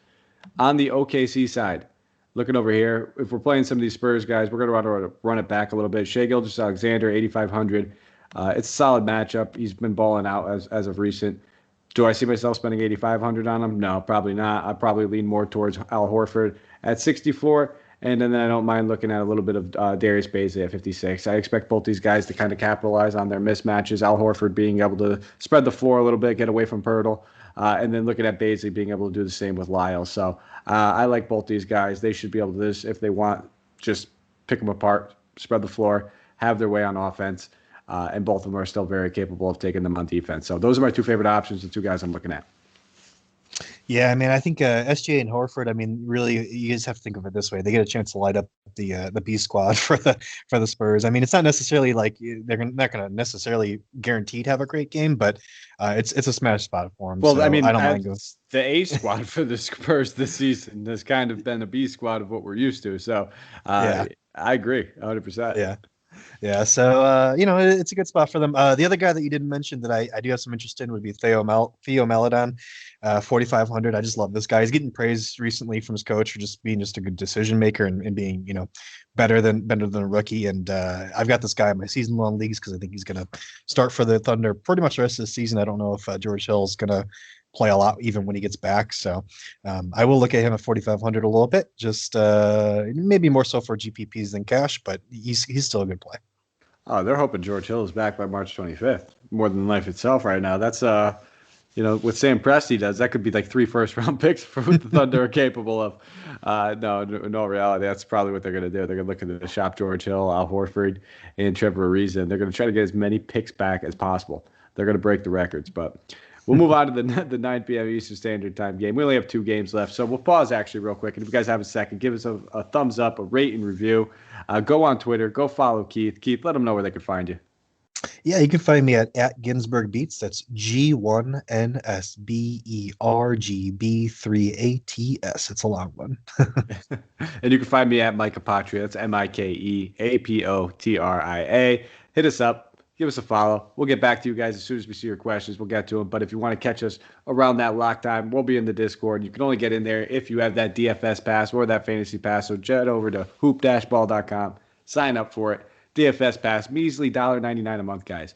[SPEAKER 2] On the OKC side, looking over here, if we're playing some of these Spurs guys, we're going to run it back a little bit. Shai Gilgeous-Alexander, 8,500. It's a solid matchup. He's been balling out as of recent. Do I see myself spending 8,500 on him? No, probably not. I'd probably lean more towards Al Horford at 64. And then I don't mind looking at a little bit of Darius Bazley at 56. I expect both these guys to kind of capitalize on their mismatches. Al Horford being able to spread the floor a little bit, get away from Pirtle, and then looking at Bazley being able to do the same with Lyles. So I like both these guys. They should be able to do this if they want. Just pick them apart, spread the floor, have their way on offense, and both of them are still very capable of taking them on defense. So those are my two favorite options, the two guys I'm looking at.
[SPEAKER 3] Yeah, I mean, I think SGA and Horford. I mean, really, you just have to think of it this way: they get a chance to light up the B squad for the Spurs. I mean, it's not necessarily like they're not going to necessarily guaranteed have a great game, but it's a smash spot for them.
[SPEAKER 2] Well,
[SPEAKER 3] so
[SPEAKER 2] I mean,
[SPEAKER 3] I don't mind going.
[SPEAKER 2] The A squad for the Spurs this season has kind of been a B squad of what we're used to. So I agree 100%.
[SPEAKER 3] Yeah. Yeah, so it's a good spot for them. The other guy that you didn't mention that I do have some interest in would be Theo Maledon, 4,500. I just love this guy. He's getting praised recently from his coach for just being just a good decision maker and being better than a rookie. And I've got this guy in my season long leagues because I think he's going to start for the Thunder pretty much the rest of the season. I don't know if George Hill's going to play a lot even when he gets back. So I will look at him at 4,500 a little bit, just maybe more so for GPPs than cash, but he's still a good play.
[SPEAKER 2] Oh, they're hoping George Hill is back by March 25th, more than life itself right now. That's, what Sam Presti does, that could be like 3 first-round picks for what the Thunder are capable of. No, reality, that's probably what they're going to do. They're going to look to shop George Hill, Al Horford, and Trevor Ariza, and they're going to try to get as many picks back as possible. They're going to break the records, but we'll move on to the 9 p.m. Eastern Standard Time game. We only have 2 games left, so we'll pause actually real quick. And if you guys have a second, give us a thumbs up, a rate and review. Go on Twitter. Go follow Keith. Keith, let them know where they can find you.
[SPEAKER 3] Yeah, you can find me at Ginsberg Beats. That's G1NSBERGB3ATS. It's a long one.
[SPEAKER 2] And you can find me at Mike Apotria. That's MikeApotria. Hit us up. Give us a follow. We'll get back to you guys as soon as we see your questions. We'll get to them. But if you want to catch us around that lock time, we'll be in the Discord. You can only get in there if you have that DFS pass or that fantasy pass. So jet over to hoop-ball.com. Sign up for it. DFS pass, measly $1.99 a month, guys.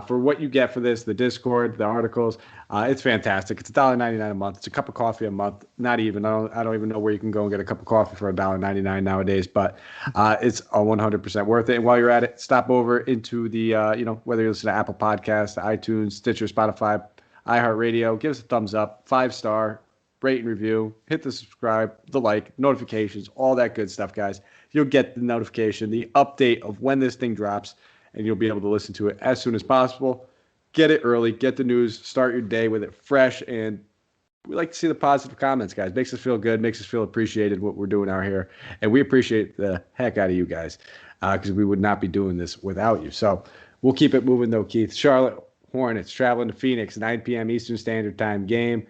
[SPEAKER 2] For what you get for this, the Discord, the articles, it's fantastic. It's $1.99 a month. It's a cup of coffee a month. Not even. I don't even know where you can go and get a cup of coffee for $1.99 nowadays, but it's 100% worth it. And while you're at it, stop over into the, whether you listen to Apple Podcasts, iTunes, Stitcher, Spotify, iHeartRadio, give us a thumbs up, 5-star, rate and review, hit the subscribe, the like, notifications, all that good stuff, guys. You'll get the notification, the update of when this thing drops, and you'll be able to listen to it as soon as possible. Get it early, get the news, start your day with it fresh, and we like to see the positive comments, guys. Makes us feel good, makes us feel appreciated what we're doing out here, and we appreciate the heck out of you guys because we would not be doing this without you. So we'll keep it moving, though, Keith. Charlotte Hornets traveling to Phoenix, 9 p.m. Eastern Standard Time game.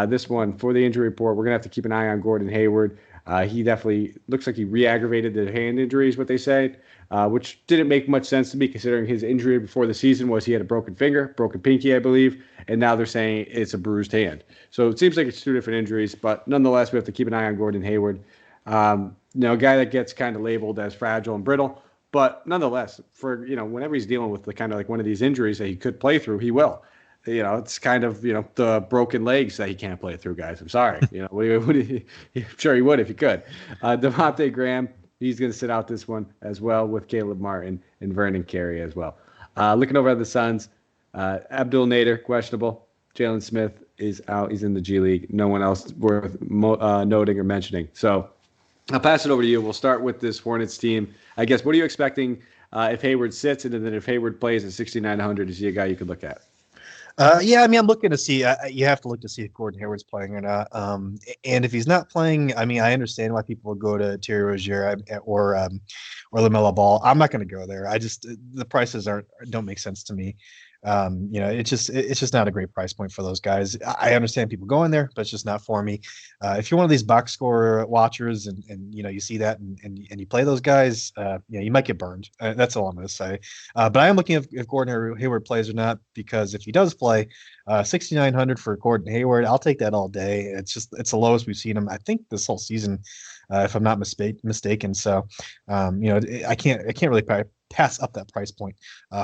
[SPEAKER 2] This one, for the injury report, we're going to have to keep an eye on Gordon Hayward. He definitely looks like he re-aggravated the hand injury is what they say, which didn't make much sense to me considering his injury before the season was he had a broken finger, broken pinky, I believe, and now they're saying it's a bruised hand. So it seems like it's 2 different injuries, but nonetheless, we have to keep an eye on Gordon Hayward. A guy that gets kind of labeled as fragile and brittle, but nonetheless, for whenever he's dealing with the kind of like one of these injuries that he could play through, he will. It's kind of, the broken legs that he can't play through, guys. I'm sorry. I'm sure he would if he could. Devontae Graham, he's going to sit out this one as well with Caleb Martin and Vernon Carey as well. Looking over at the Suns, Abdul Nader, questionable. Jalen Smith is out. He's in the G League. No one else worth noting or mentioning. So I'll pass it over to you. We'll start with this Hornets team. I guess, what are you expecting if Hayward sits, and then if Hayward plays at 6,900, is he a guy you could look at?
[SPEAKER 3] Yeah, I mean, I'm looking to see. You have to look to see if Gordon Hayward's playing or not. And if he's not playing, I mean, I understand why people would go to Terry Rozier or LaMelo Ball. I'm not going to go there. The prices don't make sense to me. It's just not a great price point for those guys. I understand people going there, but it's just not for me. If you're one of these box score watchers and you see that and you play those guys, you might get burned. That's all I'm going to say. But I am looking at if Gordon Hayward plays or not, because if he does play, 6,900 for Gordon Hayward, I'll take that all day. It's the lowest we've seen him, I think, this whole season, if I'm not mistaken. So, I can't really pass up that price point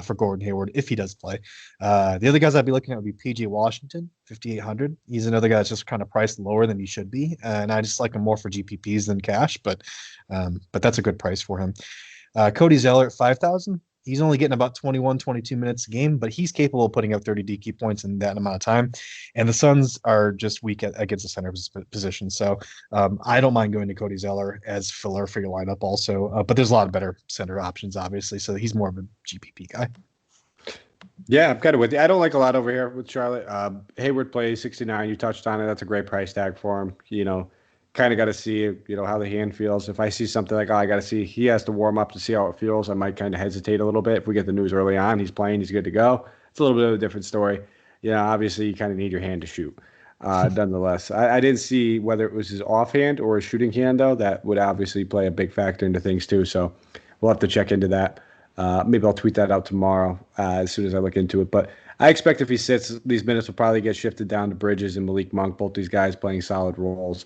[SPEAKER 3] for Gordon Hayward if he does play. The other guys I'd be looking at would be PJ Washington, 5,800. He's another guy that's just kind of priced lower than he should be, and I just like him more for GPPs than cash, but that's a good price for him. Cody Zeller at 5,000. He's only getting about 21, 22 minutes a game, but he's capable of putting up 30 DQ points in that amount of time. And the Suns are just weak against the center position. So I don't mind going to Cody Zeller as filler for your lineup also. But there's a lot of better center options, obviously. So he's more of a GPP guy.
[SPEAKER 2] Yeah, I'm kind of with you. I don't like a lot over here with Charlotte. Hayward plays 69. You touched on it. That's a great price tag for him. Kind of got to see, how the hand feels. If I see something like, I got to see, he has to warm up to see how it feels, I might kind of hesitate a little bit. If we get the news early on, he's playing, he's good to go. It's a little bit of a different story. Obviously you kind of need your hand to shoot. Nonetheless, I didn't see whether it was his offhand or his shooting hand, though. That would obviously play a big factor into things too. So we'll have to check into that. Maybe I'll tweet that out tomorrow as soon as I look into it. But I expect if he sits, these minutes will probably get shifted down to Bridges and Malik Monk, both these guys playing solid roles.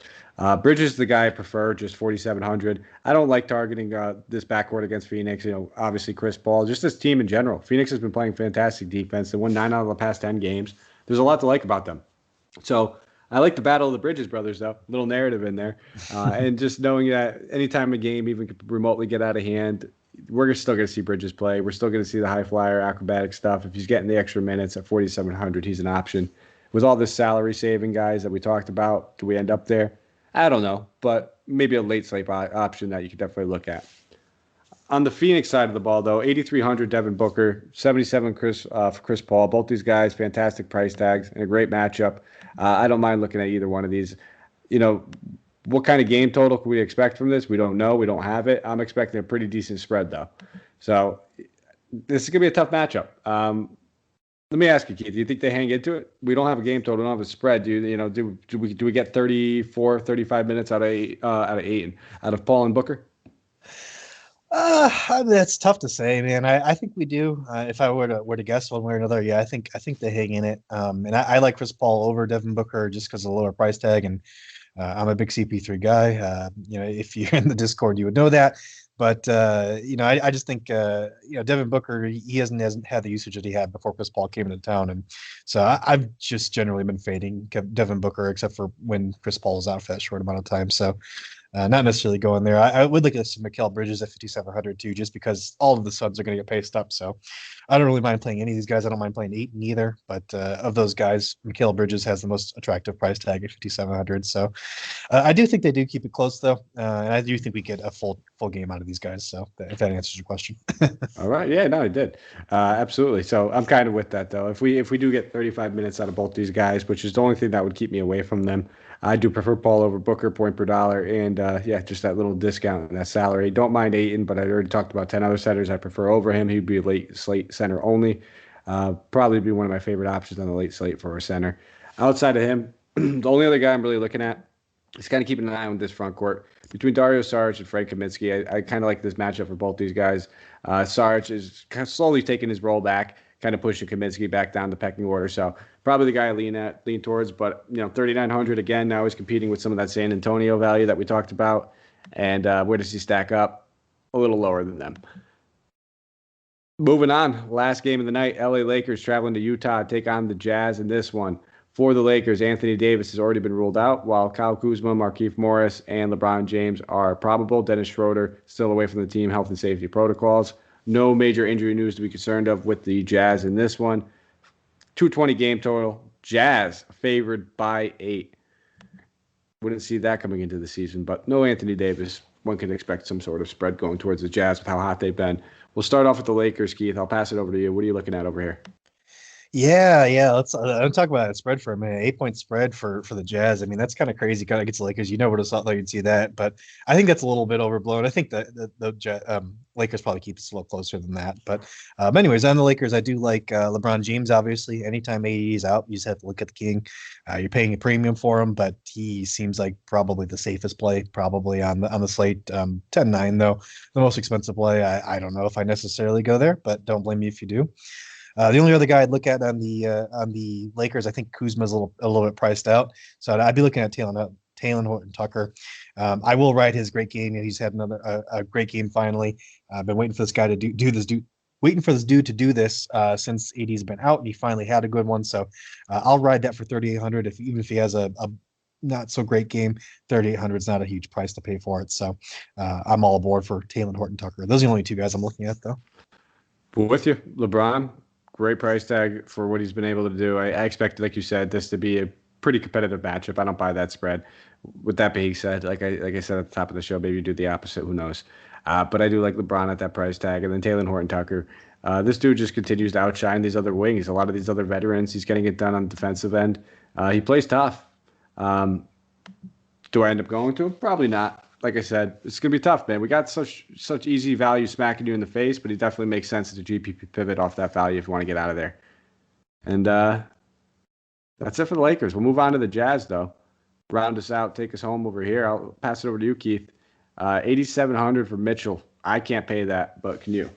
[SPEAKER 2] Bridges is the guy I prefer, just 4,700. I don't like targeting this backcourt against Phoenix. Obviously Chris Paul, just this team in general. Phoenix has been playing fantastic defense. They won 9 out of the past 10 games. There's a lot to like about them. So I like the battle of the Bridges brothers, though. Little narrative in there. And just knowing that anytime a game even could remotely get out of hand, we're still going to see Bridges play. We're still going to see the high flyer acrobatic stuff. If he's getting the extra minutes at 4,700, he's an option. With all this salary saving guys that we talked about, do we end up there? I don't know, but maybe a late slate option that you could definitely look at. On the Phoenix side of the ball, though, 8,300 Devin Booker, 77 for Chris Paul. Both these guys, fantastic price tags and a great matchup. I don't mind looking at either one of these. What kind of game total can we expect from this? We don't know. We don't have it. I'm expecting a pretty decent spread, though. So this is going to be a tough matchup. Let me ask you, Keith, do you think they hang into it? We don't have a game total. We don't have a spread. Do we get 34, 35 minutes out of Ayton, out of Paul and Booker?
[SPEAKER 3] That's tough to say, man. I think we do. If I were to guess one way or another, yeah, I think they hang in it. And I like Chris Paul over Devin Booker just because of the lower price tag, and I'm a big CP3 guy. If you're in the Discord, you would know that. But I just think Devin Booker, he hasn't had the usage that he had before Chris Paul came into town, and so I've just generally been fading Devin Booker except for when Chris Paul was out for that short amount of time. So. Not necessarily going there. I would look at some Mikal Bridges at 5,700 too, just because all of the Suns are going to get paced up. So I don't really mind playing any of these guys. I don't mind playing Ayton either. But of those guys, Mikal Bridges has the most attractive price tag at 5,700. So I do think they do keep it close though, and I do think we get a full game out of these guys. So if that answers your question.
[SPEAKER 2] All right. Yeah. No, it did. Absolutely. So I'm kind of with that though. If we do get 35 minutes out of both these guys, which is the only thing that would keep me away from them. I do prefer Paul over Booker, point per dollar, and just that little discount in that salary. Don't mind Ayton, but I already talked about 10 other centers I prefer over him. He'd be a late slate center only. Probably be one of my favorite options on the late slate for a center. Outside of him, the only other guy I'm really looking at is kind of keeping an eye on this front court. Between Dario Saric and Frank Kaminsky, I kind of like this matchup for both these guys. Saric is kind of slowly taking his role back, kind of pushing Kaminsky back down the pecking order. So probably the guy I lean towards, but 3,900 again. Now he's competing with some of that San Antonio value that we talked about. And where does he stack up? A little lower than them. Moving on, last game of the night, LA Lakers traveling to Utah to take on the Jazz in this one. For the Lakers, Anthony Davis has already been ruled out, while Kyle Kuzma, Markieff Morris, and LeBron James are probable. Dennis Schroeder still away from the team, health and safety protocols. No major injury news to be concerned of with the Jazz in this one. 220 game total. Jazz favored by 8. Wouldn't see that coming into the season, but no Anthony Davis. One can expect some sort of spread going towards the Jazz with how hot they've been. We'll start off with the Lakers, Keith. I'll pass it over to you. What are you looking at over here?
[SPEAKER 3] Yeah. Let's talk about that spread for a minute. 8-point spread for the Jazz. I mean, that's kind of crazy. Kind of gets the Lakers. You never would have thought you'd see that, but I think that's a little bit overblown. I think that the Lakers probably keep it a little closer than that. But anyways, on the Lakers, I do like LeBron James. Obviously, anytime AD is out, you just have to look at the King. You're paying a premium for him, but he seems like probably the safest play, probably on the slate. 10-9 though, the most expensive play. I don't know if I necessarily go there, but don't blame me if you do. The only other guy I'd look at on the Lakers, I think Kuzma's a little bit priced out, so I'd be looking at Taylor Taylor Horton-Tucker. I will ride his great game. He's had a great game finally. I've been waiting for this guy to waiting for this dude to do this since AD's been out, and he finally had a good one. So I'll ride that for 3,800. Even if he has a not so great game, 3,800 is not a huge price to pay for it. So I'm all aboard for Taylor Horton-Tucker. Those are the only two guys I'm looking at, though.
[SPEAKER 2] With you, LeBron. Great price tag for what he's been able to do. I expected, like you said, this to be a pretty competitive matchup. I don't buy that spread. With that being said, like I said at the top of the show, maybe you do the opposite. Who knows? But I do like LeBron at that price tag. And then Taylor Horton-Tucker. This dude just continues to outshine these other wings. A lot of these other veterans, he's getting it done on the defensive end. He plays tough. Do I end up going to him? Probably not. Like I said, it's going to be tough, man. We got such easy value smacking you in the face, but he definitely makes sense as a GPP pivot off that value if you want to get out of there. And that's it for the Lakers. We'll move on to the Jazz, though. Round us out, take us home over here. I'll pass it over to you, Keith. 8,700 for Mitchell. I can't pay that, but can you?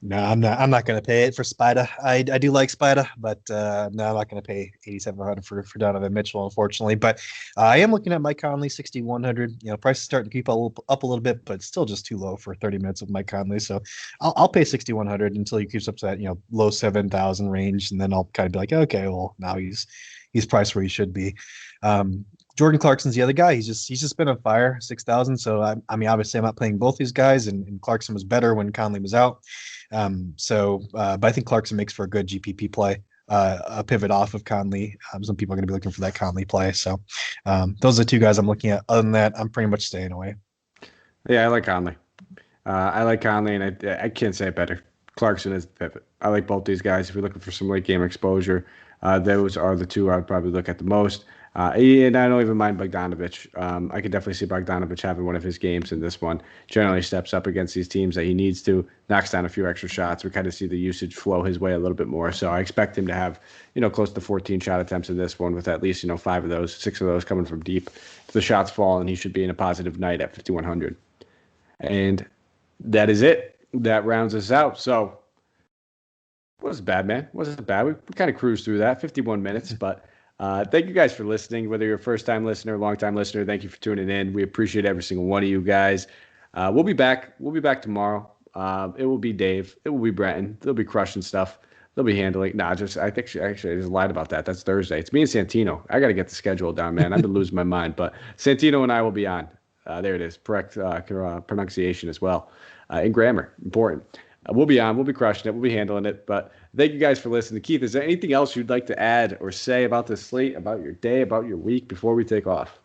[SPEAKER 3] No, I'm not going to pay it for Spida. I do like Spida, but no, I'm not going to pay 8,700 for Donovan Mitchell, unfortunately. But I am looking at Mike Conley, 6,100. Price is starting to keep up a little bit, but still just too low for 30 minutes of Mike Conley. So I'll pay 6,100 until he keeps up to that low 7,000 range, and then I'll kind of be like, okay, well now he's priced where he should be. Jordan Clarkson's the other guy. He's just been on fire, 6,000. So I mean, obviously, I'm not playing both these guys, and Clarkson was better when Conley was out. But I think Clarkson makes for a good GPP play, a pivot off of Conley. Some people are going to be looking for that Conley play. So those are the two guys I'm looking at. Other than that, I'm pretty much staying away.
[SPEAKER 2] Yeah, I like Conley. And I can't say it better. Clarkson is the pivot. I like both these guys. If you're looking for some late game exposure, those are the two I'd probably look at the most. And I don't even mind Bogdanovic. I could definitely see Bogdanovic having one of his games in this one. Generally steps up against these teams that he needs to, knocks down a few extra shots. We kind of see the usage flow his way a little bit more. So I expect him to have, close to 14 shot attempts in this one with at least, 6 of those coming from deep. If the shots fall, and he should be in a positive night at 5,100. And that is it. That rounds us out. So wasn't bad, man. Wasn't bad. We kind of cruised through that, 51 minutes, but thank you guys for listening. Whether you're a first-time listener or long-time listener, thank you for tuning in. We appreciate every single one of you guys. We'll be back. We'll be back tomorrow. It will be Dave. It will be Brenton. They'll be crushing stuff. They'll be handling. I just lied about that. That's Thursday. It's me and Santino. I got to get the schedule down, man. I've been losing my mind. But Santino and I will be on. There it is. Correct pronunciation as well. And grammar. Important. We'll be on. We'll be crushing it. We'll be handling it. But thank you guys for listening. Keith, is there anything else you'd like to add or say about this slate, about your day, about your week before we take off?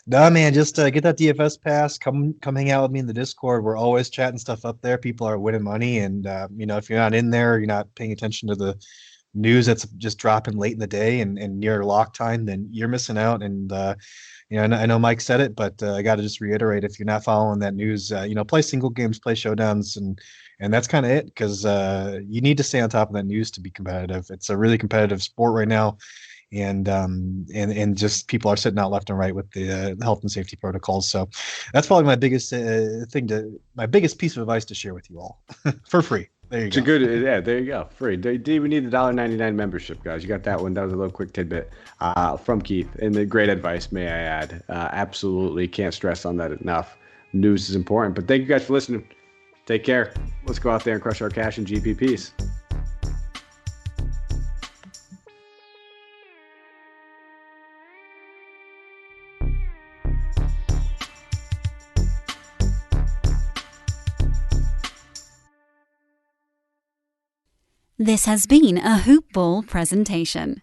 [SPEAKER 3] No, man, just get that DFS pass. Come hang out with me in the Discord. We're always chatting stuff up there. People are winning money. And, if you're not in there, you're not paying attention to the news that's just dropping late in the day and near lock time, then you're missing out. And, I know Mike said it, but I got to just reiterate, if you're not following that news, play single games, play showdowns, and that's kind of it, because you need to stay on top of that news to be competitive. It's a really competitive sport right now, and just people are sitting out left and right with the health and safety protocols. So that's probably my biggest biggest piece of advice to share with you all for free. There you go.
[SPEAKER 2] There you go. Free. We need the $1.99 membership, guys. You got that one. That was a little quick tidbit from Keith. And the great advice, may I add. Absolutely can't stress on that enough. News is important. But thank you guys for listening. Take care. Let's go out there and crush our cash in GPPs.
[SPEAKER 1] This has been a Hoop Ball presentation.